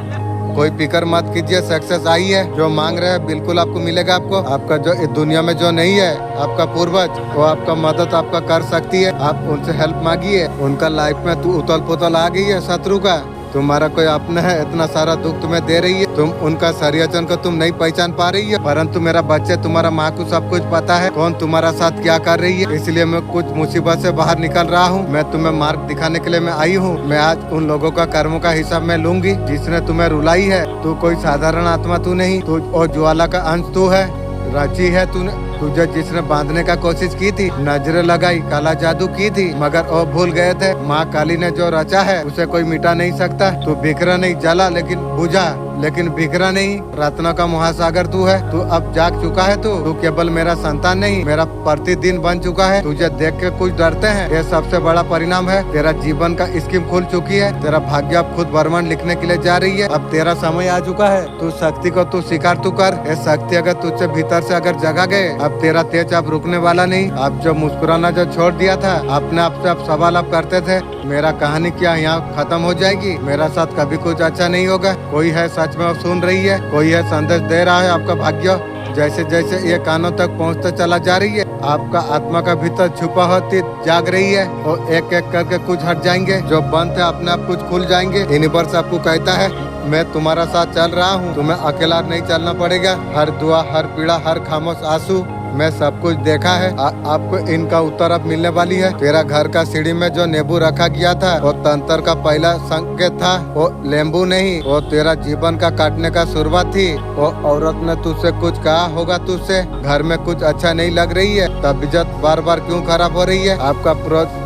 Speaker 1: कोई फिक्र मत कीजिए, सक्सेस आई है। जो मांग रहे हैं बिल्कुल आपको मिलेगा। आपका जो इस दुनिया में जो नहीं है, आपका पूर्वज, वो आपका मदद आपका कर सकती है। आप उनसे हेल्प मांगिए। उनका लाइफ में तू उतल पुतल आ गई है शत्रु का। तुम्हारा कोई अपना है, इतना सारा दुख तुम्हें दे रही है। तुम उनका षड्यंत्र को तुम नहीं पहचान पा रही है, परंतु मेरा बच्चे तुम्हारा माँ को सब कुछ पता है कौन तुम्हारा साथ क्या कर रही है। इसलिए मैं कुछ मुसीबत से बाहर निकल रहा हूँ। मैं तुम्हें मार्ग दिखाने के लिए मैं आई हूँ। मैं आज उन लोगों का कर्मों का हिसाब मैं लूंगी जिसने तुम्हें रुलाई है। तू कोई साधारण आत्मा तू नहीं, तू और ज्वाला का अंश तू है। रची है तूने, तुझे जिसने बांधने का कोशिश की थी, नजरें लगाई, काला जादू की थी, मगर वो भूल गए थे। माँ काली ने जो रचा है उसे कोई मिटा नहीं सकता। तू बिखरा नहीं, जला लेकिन बुझा, लेकिन बिखरा नहीं। प्रार्थना का महासागर तू है। तू अब जाग चुका है। तू केवल मेरा संतान नहीं, मेरा प्रतिदिन बन चुका है। तुझे देख के कुछ डरते हैं, ये सबसे बड़ा परिणाम है। तेरा जीवन का स्कीम खुल चुकी है। तेरा भाग्य अब खुद वर्णन लिखने के लिए जा रही है। अब तेरा समय आ चुका है। तू शक्ति को तू स्वीकार तू कर। ये शक्ति अगर तुझसे भीतर से अगर जगा गए, अब तेरा तेज अब रुकने वाला नहीं। अब जो मुस्कुराना जो छोड़ दिया था, अपने आप से अब सवाल अब करते थे, मेरा कहानी क्या यहाँ खत्म हो जाएगी? मेरा साथ कभी कुछ अच्छा नहीं होगा? कोई है सच में अब सुन रही है, कोई है संदेश दे रहा है। आपका भाग्य जैसे जैसे ये कानों तक पहुँचते चला जा रही है, आपका आत्मा का भीतर छुपा होती जाग रही है और एक एक करके कुछ हट जाएंगे। जो बंद थे अपने आप कुछ खुल जाएंगे। यूनिवर्स आपको कहता है, मैं तुम्हारा साथ चल रहा हूँ, तुम्हें अकेला नहीं चलना पड़ेगा। हर दुआ, हर पीड़ा, हर खामोश आंसू, मैं सब कुछ देखा है। आपको इनका उत्तर अब मिलने वाली है। तेरा घर का सीढ़ी में जो नींबू रखा गया था, वो तंत्र का पहला संकेत था। वो नींबू नहीं, वो तेरा जीवन का काटने का शुरुआत थी। वो औरत ने तुझसे कुछ कहा होगा, तुझसे घर में कुछ अच्छा नहीं लग रही है, तबीयत बार बार क्यों खराब हो रही है? आपका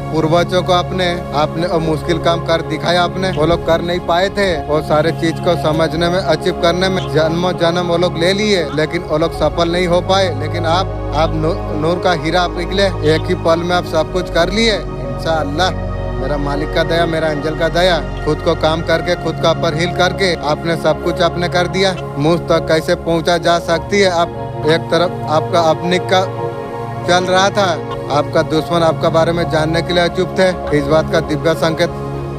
Speaker 1: पूर्वजों को आपने और मुश्किल काम कर दिखाया। आपने वो लोग कर नहीं पाए थे। वो सारे चीज को समझने में, अचीव करने में जन्मों जन्म वो लोग ले लिए, लेकिन वो लोग सफल नहीं हो पाए। लेकिन आप नूर का हीरा आप निकले। एक ही पल में आप सब कुछ कर लिए। इंशाअल्लाह मेरा मालिक का दया, मेरा एंजल का दया। खुद को काम करके, खुद का ऊपर हिल करके आपने सब कुछ आपने कर दिया। मुझ तक कैसे पहुंचा जा सकती है? आप एक तरफ आपका अपने का चल रहा था, आपका दुश्मन आपका बारे में जानने के लिए चुप थे। इस बात का दिव्य संकेत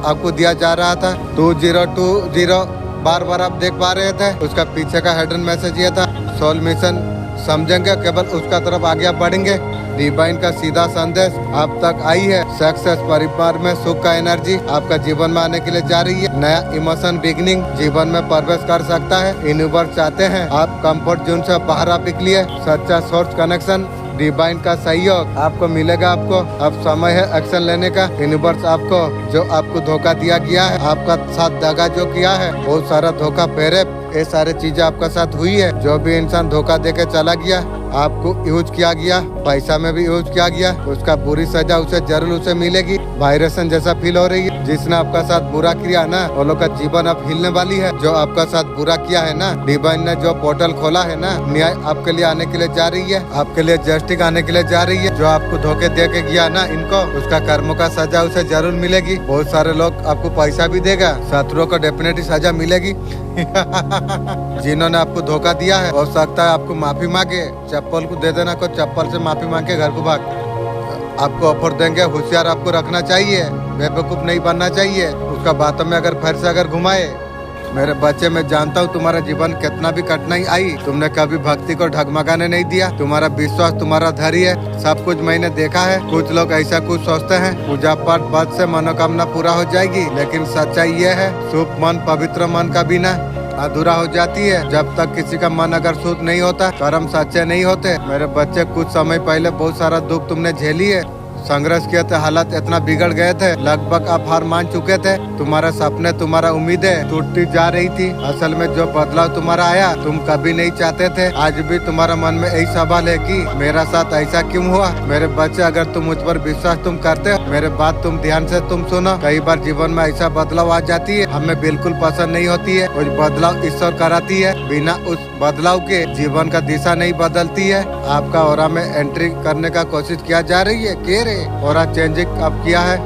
Speaker 1: आपको दिया जा रहा था। 2020 बार बार आप देख पा रहे थे। उसका पीछे का हेडन मैसेज ये था, सोल मिशन समझेंगे, केवल उसका तरफ आगे आप बढ़ेंगे। डिवाइन का सीधा संदेश आप तक आई है। सक्सेस, परिवार में सुख का एनर्जी आपका जीवन में आने के लिए जा रही है। नया इमोशन बिगनिंग जीवन में प्रवेश कर सकता है। यूनिवर्स चाहते हैं आप कंफर्ट जोन से बाहर आप निकलिए। सच्चा सोर्स कनेक्शन, डिवाइन का सहयोग आपको मिलेगा। आपको अब समय है एक्शन लेने का। यूनिवर्स आपको जो आपको धोखा दिया गया है, आपका साथ दगा जो किया है, बहुत सारा धोखा फेरे, ये सारे चीजें आपका साथ हुई है। जो भी इंसान धोखा देके चला गया, आपको यूज किया गया, पैसा में भी यूज किया गया, उसका बुरी सजा उसे जरूर उसे मिलेगी। वायरेशन जैसा फील हो रही है। जिसने आपका साथ बुरा किया ना, वो लोग का जीवन अब हिलने वाली है। जो आपका साथ बुरा किया है ना, डिवाइन ने जो पोर्टल खोला है ना, न्याय आपके लिए आने के लिए जा रही है। आपके लिए जस्टिस आने के लिए जा रही है। जो आपको धोखे दे के गया ना इनको, उसका कर्मों का सजा उसे जरूर मिलेगी। बहुत सारे लोग आपको पैसा भी देगा, शत्रुओं को डेफिनेटली सजा मिलेगी। जिन्होंने आपको धोखा दिया है, हो सकता है आपको माफी मांगे। चप्पल को दे देना, को चप्पल से माफी मांग के घर को भाग। आपको ऑफर देंगे, होशियार आपको रखना चाहिए, बेवकूफ नहीं बनना चाहिए। उसका बातों में अगर फिर से अगर घुमाए, मेरे बच्चे मैं जानता हूँ तुम्हारा जीवन कितना भी कठिनाई आई, तुमने कभी भक्ति को ढगमगाने नहीं दिया। तुम्हारा विश्वास, तुम्हारा धैर्य, सब कुछ मैंने देखा है। कुछ लोग ऐसा कुछ सोचते हैं, पूजा पाठ बाद से मनोकामना पूरा हो जाएगी, लेकिन सच्चाई ये है, शुभ मन, पवित्र मन का बिना अधूरा हो जाती है। जब तक किसी का मन अगर शुद्ध नहीं होता, कर्म सच्चे नहीं होते। मेरे बच्चे, कुछ समय पहले बहुत सारा दुख तुमने झेली है, संघर्ष किए थे, हालत इतना बिगड़ गए थे, लगभग आप हार मान चुके थे। तुम्हारे सपने, तुम्हारा उम्मीदें टूटती जा रही थी। असल में जो बदलाव तुम्हारा आया, तुम कभी नहीं चाहते थे। आज भी तुम्हारा मन में यही सवाल है कि मेरा साथ ऐसा क्यों हुआ? मेरे बच्चे, अगर तुम मुझ पर विश्वास तुम करते हो, मेरे बात तुम ध्यान से तुम सुनो। कई बार जीवन में ऐसा बदलाव आ जाती है, हमें बिल्कुल पसंद नहीं होती है। कुछ बदलाव ईश्वर कराती है, बिना उस बदलाव के जीवन का दिशा नहीं बदलती है। आपका ऑरा में एंट्री करने का कोशिश किया जा रही है। के रे ऑरा चेंजिंग अब किया है।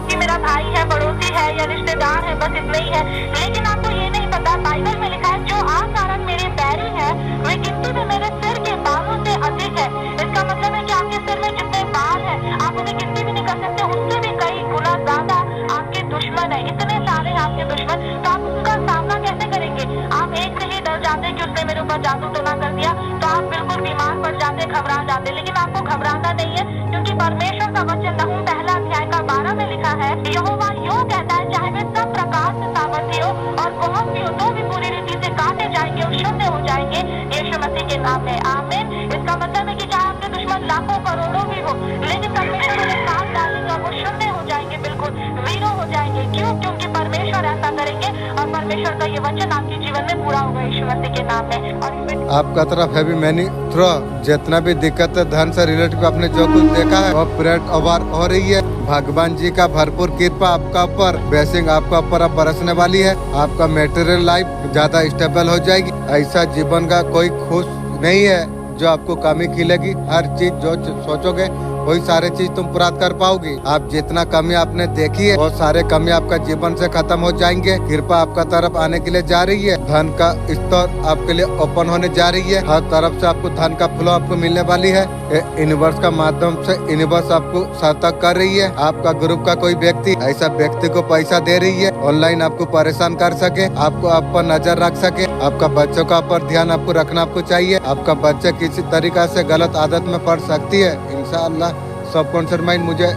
Speaker 3: कि मेरा भाई है, पड़ोसी है या रिश्तेदार है, बस इतना ही है। लेकिन आपको ये नहीं पता, बाइबल में लिखा है, जो आकारण मेरे बैरी है, वे गिनती में मेरे सिर के बालों से अधिक है। इसका मतलब है कि आपके सिर में जितने बाल हैं, आप उन्हें गिनती भी नहीं कर सकते, उससे भी कई गुना ज्यादा आपके दुश्मन है। इतने सारे आपके दुश्मन, तो आप उनका सामना कैसे करेंगे? आप एक से ही डर जाते कि उसने मेरे ऊपर जादू टोना कर दिया, तो आप बिल्कुल बीमार पड़ जाते, घबरा जाते। लेकिन आपको घबराना नहीं है, क्योंकि परमेश्वर का वचन नहूम पहला अध्याय का 12 में लिखा है, यहोवा यूं कहता है, चाहे वे सब प्रकार से सामर्थ्य हो और बहुत भी हो, तो भी पूरी रीति से काटे जाएंगे और शुद्ध हो जाएंगे यीशु मसीह के नाम में। आमीन। इसका मतलब है कि चाहे आपके दुश्मन लाखों करोड़ों भी हो, लेकिन परमेश्वर उन्हें साथ डालेंगे और वो शुद्ध हो जाएंगे, बिल्कुल जीरो हो जाएंगे। क्यों? क्योंकि परमेश्वर ऐसा करेंगे और परमेश्वर का ये वचन आपके जीवन में पूरा होगा यीशु मसीह के नाम में। और इसमें
Speaker 1: आपका तरफ है भी मैनी थ्रो जितना भी दिक्कत है धन से रिलेटेड आपने जो कुछ देखा है वो प्रेट ओवर हो रही है। भगवान जी का भरपूर कृपा आपका ऊपर, ब्लेसिंग आपका ऊपर अब बरसने वाली है। आपका मेटेरियल लाइफ ज्यादा स्टेबल हो जाएगी। ऐसा जीवन का कोई खुश नहीं है जो आपको कमी खिलेगी। हर चीज जो सोचोगे वही सारे चीज तुम पूरा कर पाओगी। आप जितना कमी आपने देखी है वो सारे कमी आपका जीवन से खत्म हो जाएंगे। कृपा आपका तरफ आने के लिए जा रही है। धन का स्तर आपके लिए ओपन होने जा रही है। हर तरफ से आपको धन का फ्लो आपको मिलने वाली है। यूनिवर्स का माध्यम से यूनिवर्स आपको सतर्क कर रही है। आपका ग्रुप का कोई व्यक्ति ऐसा व्यक्ति को पैसा दे रही है ऑनलाइन आपको परेशान कर सके, आपको आप पर नजर रख सके। आपका बच्चों का पर ध्यान आपको रखना आपको चाहिए। आपका बच्चा किसी तरीका से गलत आदत में पड़ सकती है। इंशाअल्लाह सबकॉन्शियस माइंड मुझे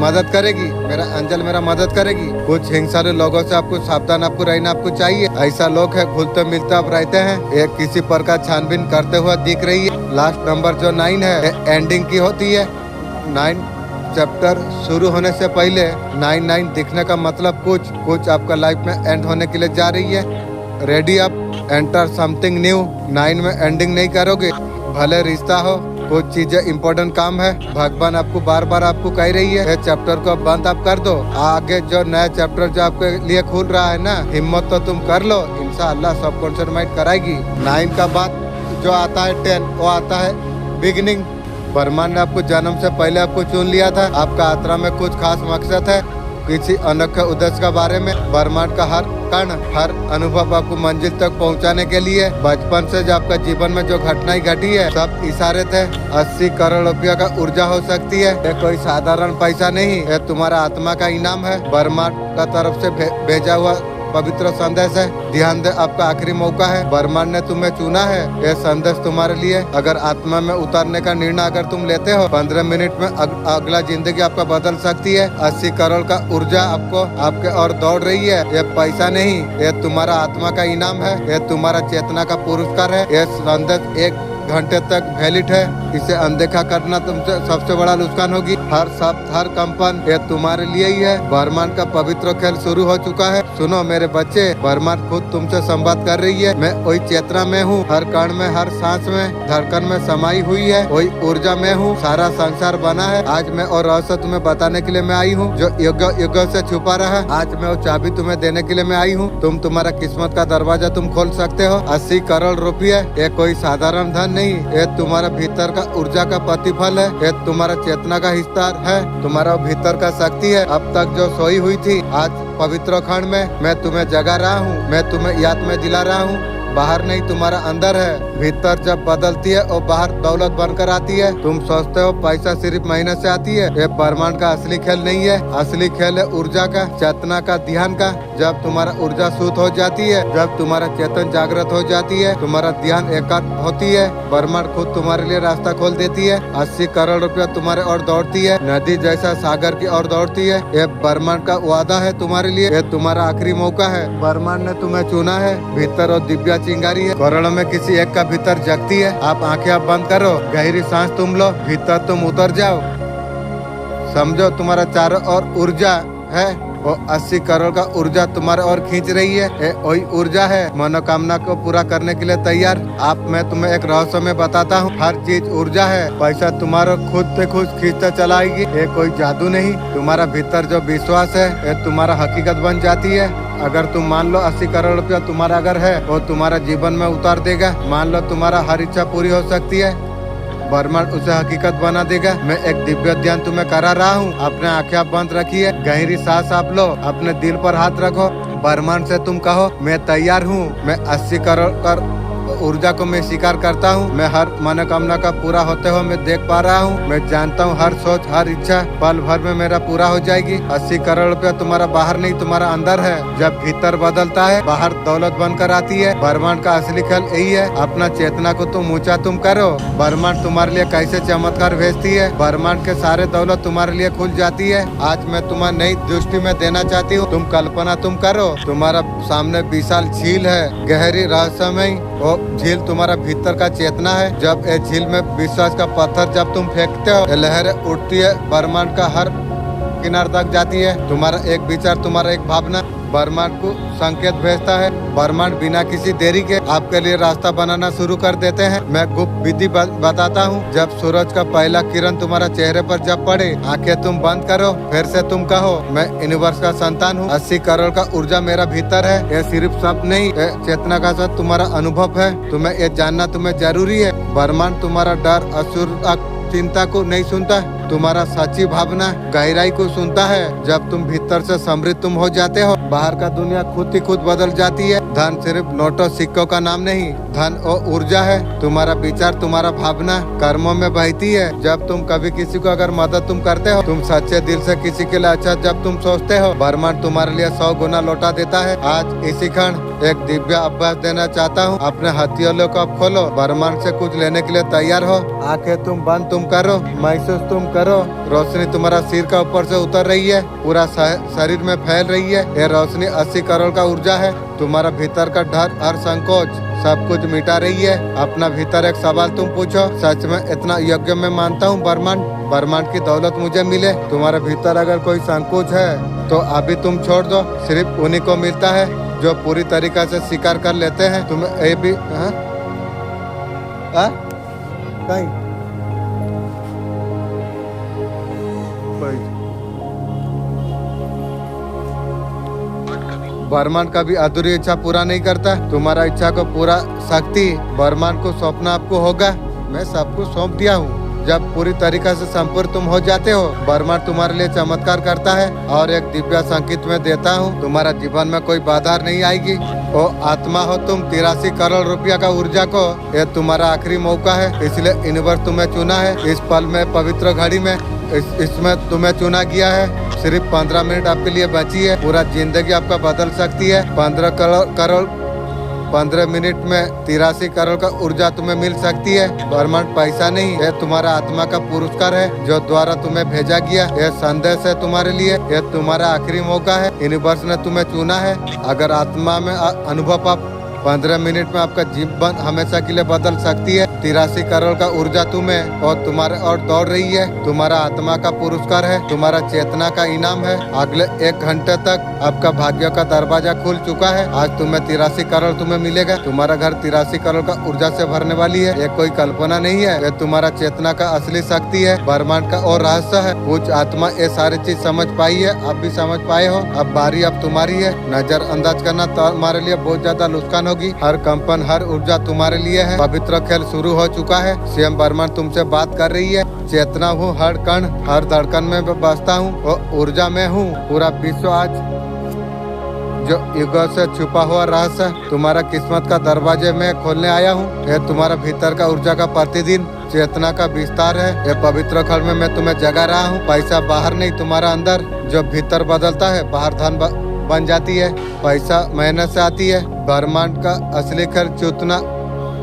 Speaker 1: मदद करेगी, मेरा एंजल मेरा मदद करेगी। कुछ हिंसालु लोगों से आपको सावधान आपको रहना आपको चाहिए। ऐसा लोग है घुलते मिलते आप रहते हैं। एक किसी प्रकार छानबीन करते हुए दिख रही है। लास्ट नंबर जो 9 है एंडिंग की होती है। 9 चैप्टर शुरू होने से पहले 9 दिखने का मतलब कुछ आपका लाइफ में एंड होने के लिए जा रही है। Ready up enter something new. 9 में एंडिंग नहीं करोगे, भले रिश्ता हो कुछ चीजें इम्पोर्टेंट काम है। भगवान आपको बार बार आपको कह रही है ये चैप्टर को बंद आप कर दो। आगे जो नया चैप्टर जो आपके लिए खुल रहा है ना, हिम्मत तो तुम कर लो, इंशाअल्लाह सबकॉन्शियस माइंड कराएगी। 9 का बाद जो आता है 10 वो आता है बिगिनिंग। ब्रह्मांड ने आपको जन्म से पहले आपको चुन लिया था। आपका यात्रा में कुछ खास मकसद है, किसी अनोखे उद्देश्य के बारे में। ब्रह्मांड का हर कण हर अनुभव आपको मंजिल तक पहुंचाने के लिए। बचपन से जो आपका जीवन में जो घटनाएं घटी है सब इशारे थे। 80 करोड़ रुपया का ऊर्जा हो सकती है। ये कोई साधारण पैसा नहीं, ये तुम्हारा आत्मा का इनाम है। ब्रह्मांड का तरफ से भेजा हुआ पवित्र संदेश है। ध्यान दे, आपका आखिरी मौका है। ब्रह्मांड ने तुम्हें चुना है। यह संदेश तुम्हारे लिए। अगर आत्मा में उतारने का निर्णय अगर तुम लेते हो 15 मिनट में अगला जिंदगी आपका बदल सकती है। 80 करोड़ का ऊर्जा आपको आपके और दौड़ रही है। ये पैसा नहीं, ये तुम्हारा आत्मा का इनाम है। ये तुम्हारा चेतना का पुरस्कार है। ये संदेश 1 घंटे तक वैलिड है। इसे अनदेखा करना तुमसे सबसे बड़ा नुकसान होगी। हर शब्द हर कंपन ये तुम्हारे लिए ही है। ब्रह्मांड का पवित्र खेल शुरू हो चुका है। सुनो मेरे बच्चे, ब्रह्मांड खुद तुमसे संवाद कर रही है। मैं वही चेतना में हूँ, हर कण में हर सांस में धड़कन में समाई हुई है। वही ऊर्जा में हूँ, सारा संसार बना है। आज मैं और रहस्य तुम्हें बताने के लिए मैं आई हूँ जो युगों से छुपा रहा। आज मैं वो चाबी तुम्हें देने के लिए मैं आई हूँ। तुम तुम्हारा किस्मत का दरवाजा तुम खोल सकते हो। 80 करोड़ रुपये ये कोई साधारण धन नहीं, ये तुम्हारा भीतर का ऊर्जा का प्रतिफल है। ये तुम्हारा चेतना का हिस्सा है, तुम्हारा भीतर का शक्ति है। अब तक जो सोई हुई थी आज पवित्र खंड में मैं तुम्हें जगा रहा हूँ। मैं तुम्हें याद में दिला रहा हूँ। बाहर नहीं तुम्हारा अंदर है। भीतर जब बदलती है और बाहर दौलत बनकर आती है। तुम सोचते हो पैसा सिर्फ महीने से आती है। ये ब्रह्मांड का असली खेल नहीं है। असली खेल है ऊर्जा का, चेतना का, ध्यान का। जब तुम्हारा ऊर्जा शुद्ध हो जाती है, जब तुम्हारा चेतन जागृत हो जाती है, तुम्हारा ध्यान एकाग्र होती है, ब्रह्मांड खुद तुम्हारे लिए रास्ता खोल देती है। 80 करोड़ रुपया तुम्हारे और दौड़ती है, नदी जैसा सागर की ओर दौड़ती है। ये ब्रह्मांड का वादा है तुम्हारे लिए। ये तुम्हारा आखिरी मौका है। ब्रह्मांड ने तुम्हें चुना है। भीतर और दिव्या चिंगारी है। करोड़ों में किसी एक का भीतर जगती है। आप आंखें आप बंद करो, गहरी सांस तुम लो, भीतर तुम उतर जाओ। समझो तुम्हारा चारों ओर ऊर्जा है। वो 80 करोड़ का ऊर्जा तुम्हारे और खींच रही है। वही ऊर्जा है मनोकामना को पूरा करने के लिए तैयार। मैं तुम्हें एक रहस्य में बताता हूँ। हर चीज ऊर्जा है। पैसा तुम्हारा खुद से खुद खींचता चलाएगी। ये कोई जादू नहीं। तुम्हारा भीतर जो विश्वास है ये तुम्हारा हकीकत बन जाती है। अगर तुम मान लो 80 करोड़ रुपया तुम्हारा अगर है वो तुम्हारा जीवन में उतार देगा। मान लो तुम्हारा हर इच्छा पूरी हो सकती है, ब्रह्मांड उसे हकीकत बना देगा। मैं एक दिव्य ध्यान तुम्हें करा रहा हूँ। अपने आंखें आप बंद रखिए, गहरी सांस आप लो, अपने दिल पर हाथ रखो। ब्रह्मांड से तुम कहो मैं तैयार हूँ। मैं 80 करोड़ कर ऊर्जा को मैं स्वीकार करता हूँ। मैं हर मनोकामना का पूरा होते हुए मैं देख पा रहा हूँ। मैं जानता हूँ हर सोच हर इच्छा पल भर में मेरा पूरा हो जाएगी। 80 करोड़ रुपया तुम्हारा बाहर नहीं तुम्हारा अंदर है। जब भीतर बदलता है बाहर दौलत बनकर आती है। ब्रह्मांड का असली खेल यही है। अपना चेतना को तुम ऊंचा तुम करो। ब्रह्मांड तुम्हारे लिए कैसे चमत्कार भेजती है। ब्रह्मांड के सारे दौलत तुम्हारे लिए खुल जाती है। आज मैं तुम्हें नई दृष्टि में देना चाहती हूँ। तुम कल्पना तुम करो, तुम्हारा सामने विशाल झील है, गहरी रहस्यमय वो झील तुम्हारा भीतर का चेतना है। जब ये झील में विश्वास का पत्थर जब तुम फेंकते हो, लहरें उठती है, ब्रह्मांड का हर किनार तक जाती है। तुम्हारा एक विचार, तुम्हारा एक भावना ब्रह्मांड को संकेत भेजता है। ब्रह्मांड बिना किसी देरी के आपके लिए रास्ता बनाना शुरू कर देते हैं। मैं गुप्त विधि बताता हूँ। जब सूरज का पहला किरण तुम्हारा चेहरे पर जब पड़े, आंखें तुम बंद करो, फिर से तुम कहो, मैं यूनिवर्स का संतान हूँ, 80 करोड़ का ऊर्जा मेरा भीतर है। ये सिर्फ शब्द नहीं, चेतना का साथ तुम्हारा अनुभव है। तुम्हें ये जानना तुम्हें जरूरी है। ब्रह्मांड तुम्हारा डर, असुर चिंता को नहीं सुनता, तुम्हारा सच्ची भावना, गहराई को सुनता है। जब तुम भीतर से समृद्ध तुम हो जाते हो, बाहर का दुनिया खुद ही खुद बदल जाती है। धन सिर्फ नोटों सिक्कों का नाम नहीं, धन और ऊर्जा है। तुम्हारा विचार, तुम्हारा भावना कर्मों में बहती है। जब तुम कभी किसी को अगर मदद तुम करते हो, तुम सच्चे दिल से किसी के लिए अच्छा जब तुम सोचते हो, ब्रह्मांड तुम्हारे लिए 100 गुना लौटा देता है। आज इसी क्षण एक दिव्य अभ्यास देना चाहता हूँ। अपने हथियारों को अब खोलो, ब्रह्मांड से कुछ लेने के लिए तैयार हो। आंखें तुम बंद तुम करो, महसूस तुम करो, रोशनी तुम्हारा सिर का ऊपर से उतर रही है, पूरा शरीर में फैल रही है। ये रोशनी 80 करोड़ का ऊर्जा है। तुम्हारा भीतर का डर, हर संकोच सब कुछ मिटा रही है। अपना भीतर एक सवाल तुम पूछो, सच में इतना योग्य मैं मानता हूँ ब्रह्मांड की दौलत मुझे मिले? तुम्हारे भीतर अगर कोई संकोच है तो अभी तुम छोड़ दो। सिर्फ उन्हीं को मिलता है जो पूरी तरीका से स्वीकार कर लेते हैं। तुम्हें ये भी कहीं ब्रह्मांड कभी अधूरी इच्छा पूरा नहीं करता। तुम्हारा इच्छा को पूरा शक्ति ब्रह्मांड को सौंपना आपको होगा। मैं सबको सौंप दिया हूँ। जब पूरी तरीका से संपूर्ण तुम हो जाते हो, ब्रह्मांड तुम्हारे लिए चमत्कार करता है और एक दिव्य संकेत में देता हूँ। तुम्हारा जीवन में कोई बाधा नहीं आएगी। ओ आत्मा हो तुम, 83 करोड़ रुपया का ऊर्जा को, ये तुम्हारा आखिरी मौका है। इसलिए यूनिवर्स तुम्हें चुना है। इस पल में, पवित्र घड़ी में, इसमें तुम्हें चुना गया है। सिर्फ 15 मिनट आपके लिए बची है। पूरा जिंदगी आपका बदल सकती है। 15 मिनट में 83 करोड़ का ऊर्जा तुम्हें मिल सकती है। ब्रह्मांड पैसा नहीं है, तुम्हारा आत्मा का पुरस्कार है जो द्वारा तुम्हें भेजा गया। यह संदेश है तुम्हारे लिए। यह तुम्हारा आखिरी मौका है। यूनिवर्स ने तुम्हें चुना है। अगर आत्मा में अनुभव आप 15 मिनट में आपका जीवन हमेशा के लिए बदल सकती है। 83 करोड़ का ऊर्जा तुम्हें और तुम्हारे और दौड़ रही है। तुम्हारा आत्मा का पुरस्कार है, तुम्हारा चेतना का इनाम है। अगले 1 घंटे तक आपका भाग्य का दरवाजा खुल चुका है। आज तुम्हें 83 करोड़ तुम्हें मिलेगा। तुम्हारा घर 83 करोड़ का ऊर्जा से भरने वाली है। ये कोई कल्पना नहीं है, ये तुम्हारा चेतना का असली शक्ति है। ब्रह्मांड का और रहस्य है। कुछ आत्मा ये सारी चीज समझ पाई है, आप भी समझ पाए हो। अब बारी अब तुम्हारी है। नजरअंदाज करना तुम्हारे लिए बहुत ज्यादा नुकसान होगी। हर कंपन, हर ऊर्जा तुम्हारे लिए है। पवित्र खेल शुरू हो चुका है। स्वयं ब्रह्मांड तुमसे बात कर रही है। चेतना हूँ, हर कण, हर धड़कन में बसता हूँ और ऊर्जा में हूँ। पूरा विश्व आज जो युगों से छुपा हुआ रहस्य तुम्हारा किस्मत का दरवाजे में खोलने आया हूँ। यह तुम्हारा भीतर का ऊर्जा का प्रतिदिन चेतना का विस्तार है। यह पवित्र खल में मैं तुम्हें जगा रहा हूँ। पैसा बाहर नहीं, तुम्हारा अंदर। जो भीतर बदलता है, बाहर धन बन जाती है। पैसा मेहनत से आती है। ब्रह्मांड का असली खेल चेतना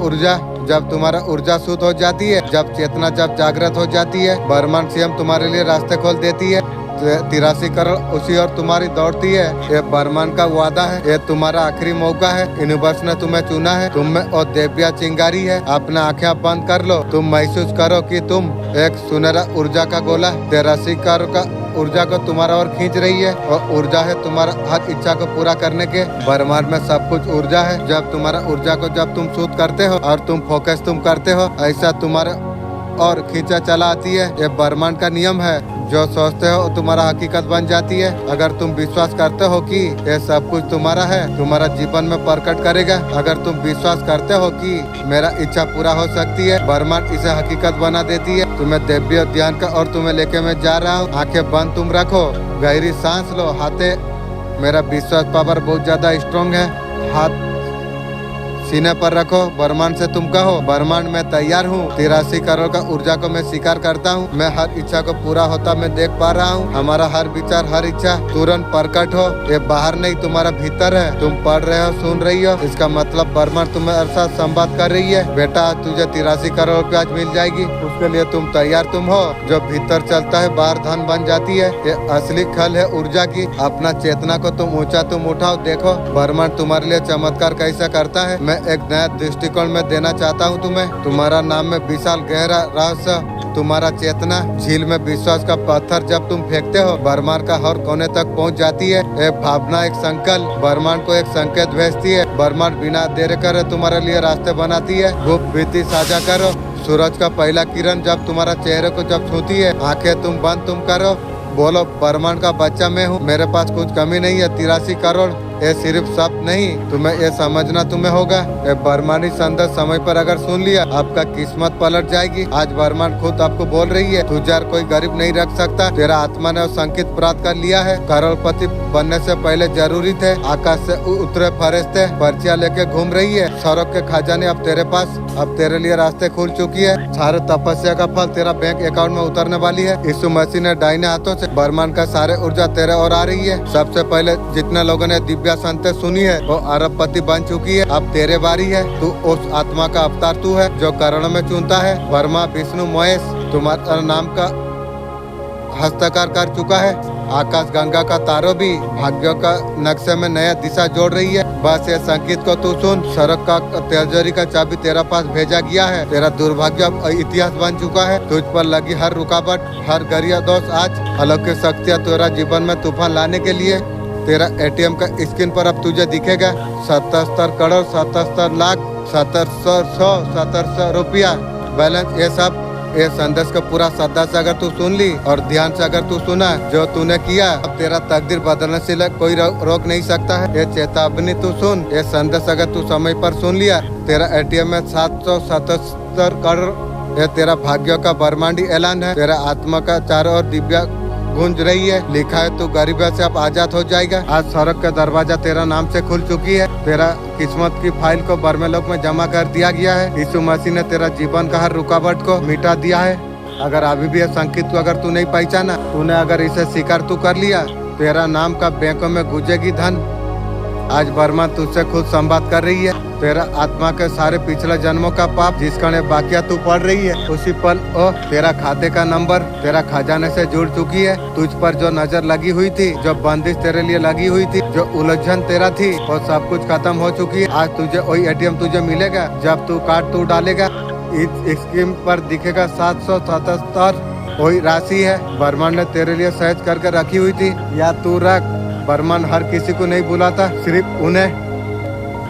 Speaker 1: ऊर्जा। जब तुम्हारा ऊर्जा शुद्ध हो जाती है, जब चेतना जब जागृत हो जाती है, ब्रह्मांड स्वयं तुम्हारे लिए रास्ते खोल देती है। 83 करोड़ उसी और तुम्हारी दौड़ती है। ये ब्रह्मांड का वादा है। ये तुम्हारा आखिरी मौका है। यूनिवर्स ने तुम्हें चुना है। तुम में और दिव्य चिंगारी है। अपना आंखें बंद कर लो। तुम महसूस करो कि तुम एक सुनहरा ऊर्जा का गोला 83 करोड़ का ऊर्जा को तुम्हारा और खींच रही है। और ऊर्जा है तुम्हारा हर इच्छा को पूरा करने के। ब्रह्मांड में सब कुछ ऊर्जा है। जब तुम्हारा ऊर्जा को जब तुम शुद्ध करते हो और तुम फोकस तुम करते हो, ऐसा तुम्हारे और खींचा चला आती है। ये ब्रह्मांड का नियम है। जो सोचते हो तुम्हारा हकीकत बन जाती है। अगर तुम विश्वास करते हो कि ये सब कुछ तुम्हारा है, तुम्हारा जीवन में प्रकट करेगा। अगर तुम विश्वास करते हो कि मेरा इच्छा पूरा हो सकती है, ब्रह्मांड इसे हकीकत बना देती है। तुम्हें दिव्य ध्यान का और तुम्हें लेके मैं जा रहा हूँ। आंखें बंद तुम रखो, गहरी सांस लो। हाथे मेरा विश्वास पावर बहुत ज्यादा स्ट्रॉन्ग है। हाथ सीने पर रखो। ब्रह्मांड से तुम कहो, ब्रह्मांड मैं तैयार हूँ। 83 करोड़ का ऊर्जा को मैं स्वीकार करता हूँ। मैं हर इच्छा को पूरा होता मैं देख पा रहा हूँ। हमारा हर विचार, हर इच्छा तुरंत प्रकट हो। ये बाहर नहीं, तुम्हारा भीतर है। तुम पढ़ रहे हो, सुन रही हो, इसका मतलब ब्रह्मांड तुम्हारे साथ संवाद कर रही है। बेटा आज तुझे 83 करोड़ रुपया आज मिल जाएगी। उसके लिए तुम तैयार तुम हो। जो भीतर चलता है बाहर धन बन जाती है। ये असली खल है ऊर्जा की। अपना चेतना को तुम ऊंचा तुम उठाओ। देखो ब्रह्मांड तुम्हारे लिए चमत्कार कैसा करता है। मैं एक नया दृष्टिकोण में देना चाहता हूँ तुम्हें। तुम्हारा नाम में विशाल गहरा रहस्य, तुम्हारा चेतना झील में विश्वास का पत्थर जब तुम फेंकते हो ब्रह्मांड का हर कोने तक पहुंच जाती है। एक भावना, एक संकल्प ब्रह्मांड को एक संकेत भेजती है। ब्रह्मांड बिना देर करे तुम्हारे लिए रास्ते बनाती है। गुप्त विधि साझा करो। सूरज का पहला किरण जब तुम्हारा चेहरे को जब छूती है, आंखें तुम बंद तुम करो, बोलो ब्रह्मांड का बच्चा मैं हूँ, मेरे पास कुछ कमी नहीं है। 83 करोड़ ये सिर्फ शब्द नहीं, तुम्हें ये समझना तुम्हें होगा। ये ब्रह्मांडी संदेश समय पर अगर सुन लिया, आपका किस्मत पलट जाएगी। आज ब्रह्मांड खुद आपको बोल रही है, तुझे कोई गरीब नहीं रख सकता। तेरा आत्मा ने संकेत प्राप्त कर लिया है। करोड़पति बनने से पहले जरूरी थे। आकाश से उतरे फरिश्ते पर्चियां लेके घूम रही है। सौरभ के खजाने अब तेरे पास, अब तेरे लिए रास्ते खुल चुकी है। सारे तपस्या का फल तेरा बैंक अकाउंट में उतरने वाली है। यीशु मसीह ने दाहिने हाथों से ब्रह्मांड का सारे ऊर्जा तेरे और आ रही है। सबसे पहले जितने लोगों ने दिव्य संदेश सुनी है वो अरबपति बन चुकी है। अब तेरे बारी है। तू उस आत्मा का अवतार तू है जो करोड़ों में चुनता है। ब्रह्मा विष्णु महेश तुम्हारा नाम का हस्ताक्षर कर चुका है। आकाश गंगा का तारों भी भाग्यों का नक्शे में नया दिशा जोड़ रही है। बस ये संकेत को तू सुन। सड़क का तिजोरी का चाबी तेरा पास भेजा गया है। तेरा दुर्भाग्य अब इतिहास बन चुका है। तुझ पर लगी हर रुकावट, हर गरिया दोष आज अलौकिक शक्तियाँ तेरा जीवन में तूफान लाने के लिए। तेरा एटीएम का स्क्रीन पर अब तुझे दिखेगा 77 करोड़ 77 लाख 7700 रुपया बैलेंस। ये सब ये संदेश का पूरा श्रद्धा से अगर तू सुन ली और ध्यान से अगर तू सुना जो तूने किया, अब तेरा तकदीर बदलने से कोई रोक नहीं सकता है। ये चेतावनी तू सुन। ये संदेश अगर तू समय पर सुन लिया, तेरा एटीएम में 777 करोड़ ये तेरा भाग्यों का ब्रह्मांडी ऐलान है। तेरा आत्मा का चारों ओर दिव्या गूंज रही है। लिखा है तू गरीबी से अब आजाद हो जाएगा। आज सड़क का दरवाजा तेरा नाम से खुल चुकी है। तेरा किस्मत की फाइल को बरमेलोक में जमा कर दिया गया है। यीशु मसीह ने तेरा जीवन का हर रुकावट को मिटा दिया है। अगर अभी भी संकेत को अगर तू नहीं पहचाना, तूने अगर इसे स्वीकार तू कर लिया, तेरा नाम का बैंकों में गुजेगी धन। आज ब्रह्मा तुझसे खुद संवाद कर रही है। तेरा आत्मा के सारे पिछले जन्मों का पाप जिसका ने बाकिया तू पढ़ रही है, उसी पल तेरा खाते का नंबर तेरा खजाने से जुड़ चुकी है। तुझ पर जो नजर लगी हुई थी, जो बंदिश तेरे लिए लगी हुई थी, जो उलझन तेरा थी, वो सब कुछ खत्म हो चुकी है। आज तुझे वही एटीएम तुझे मिलेगा जब तू कार्ड तू डालेगा। इस स्कीम पर दिखेगा 777 वही राशि है ब्रह्मांड ने तेरे लिए सहज करके रखी हुई थी। या तू रख। ब्रह्मांड हर किसी को नहीं बुलाता, सिर्फ उन्हें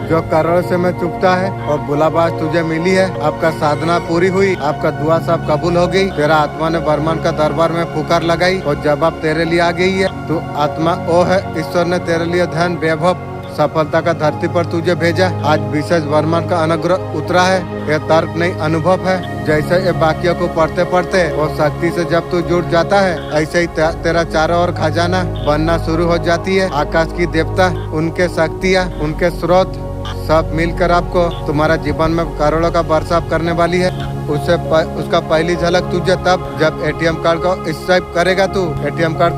Speaker 1: जो करोड़ से में चुपता है। और बुलाबाज तुझे मिली है। आपका साधना पूरी हुई, आपका दुआ सब कबूल हो गई। तेरा आत्मा ने ब्रह्मांड का दरबार में पुकार लगाई और जवाब तेरे लिए आ गई है। तू आत्मा ओ है। ईश्वर ने तेरे लिए धन वैभव सफलता का धरती पर तुझे भेजा। आज विशेष ब्रह्मांड का अनुग्रह उतरा है। यह तर्क नहीं अनुभव है। जैसे ये वाक्यों को पढ़ते पढ़ते वो शक्ति से जब तू जुड़ जाता है, ऐसे ही तेरा चारों ओर खजाना बनना शुरू हो जाती है। आकाश की देवता, उनके शक्तियाँ, उनके स्रोत सब मिलकर आपको तुम्हारा जीवन में करोड़ों का बरसाव करने वाली है। उसका पहली झलक तुझे तब जब एटीएम कार्ड को स्वाइप करेगा। तू एटीएम कार्ड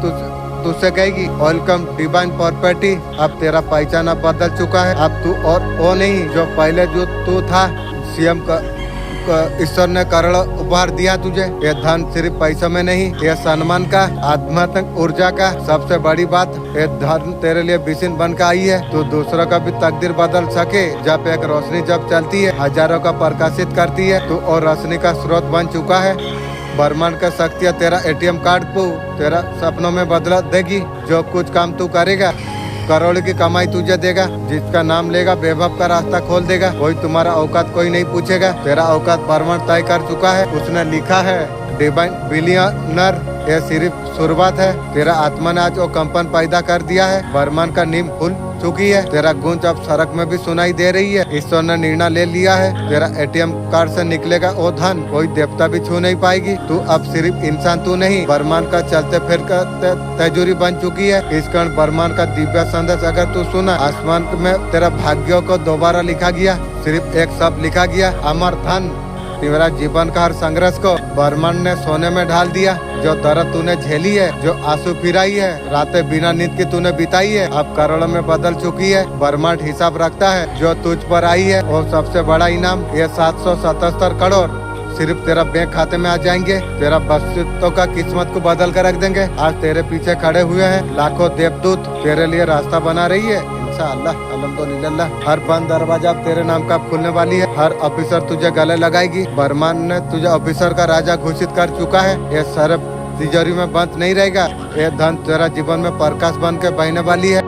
Speaker 1: तुझसे कहेगी वेलकम डिवाइन प्रॉपर्टी। अब तेरा पहचान अब बदल चुका है। अब तू और वो नहीं जो पहले जो तू था। सीएम का ईश्वर ने करोड़ों उपहार दिया तुझे। ये धन सिर्फ पैसों में नहीं, ये सम्मान का, आध्यात्मिक ऊर्जा का सबसे बड़ी बात। ये धन तेरे लिए विषिन बन के आई है। तू दूसरों का भी तकदीर बदल सके। जब एक रोशनी जब चलती है, हजारों का प्रकाशित करती है। तू और रोशनी का स्रोत बन चुका है। ब्रह्मांड का शक्तियाँ तेरा एटीएम कार्ड को तेरा सपनों में बदला देगी। जो कुछ काम तू करेगा, करोड़ की कमाई तुझे देगा। जिसका नाम लेगा वैभव का रास्ता खोल देगा। कोई तुम्हारा औकात कोई नहीं पूछेगा। तेरा औकात ब्रह्मांड तय कर चुका है। उसने लिखा है डिवाइन बिलियनर। यह सिर्फ शुरुआत है। तेरा आत्मा ने आज वो कंपन पैदा कर दिया है। ब्रह्मांड का नींव खुल चुकी है। तेरा गूंज अब सड़क में भी सुनाई दे रही है। ईश्वर ने निर्णय ले लिया है। तेरा एटीएम कार्ड से निकलेगा वो धन, कोई देवता भी छू नहीं पाएगी। तू अब सिर्फ इंसान तू नहीं, ब्रह्मांड का चलते फिर तिजोरी बन चुकी है। इस कारण ब्रह्मांड का दिव्य संदेश अगर तू सुना, आसमान में तेरा भाग्यों को दोबारा लिखा गया। सिर्फ एक शब्द लिखा गया, अमर धन। तेरा जीवन का हर संघर्ष को ब्रह्मांड ने सोने में ढाल दिया। जो दर्द तूने झेली है, जो आंसू फिराई है, रातें बिना नींद की तूने बिताई है, अब करोड़ों में बदल चुकी है। ब्रह्मांड हिसाब रखता है। जो तुझ पर आई है वो सबसे बड़ा इनाम, ये 777 करोड़ सिर्फ तेरा बैंक खाते में आ जाएंगे। तेरा बस्तियों का किस्मत को बदल कर रख देंगे। आज तेरे पीछे खड़े हुए हैं लाखों देवदूत, तेरे लिए रास्ता बना रही है। इंशाअल्लाह अल्हम्दुलिल्लाह। हर बंद दरवाजा अब तेरे नाम का खुलने वाली है। हर ऑफिसर तुझे गले लगाएगी। बर्मान ने तुझे ऑफिसर का राजा घोषित कर चुका है। ये सरब तिजोरी में बंद नहीं रहेगा। ये धन तेरा जीवन में प्रकाश बन के बहने वाली है।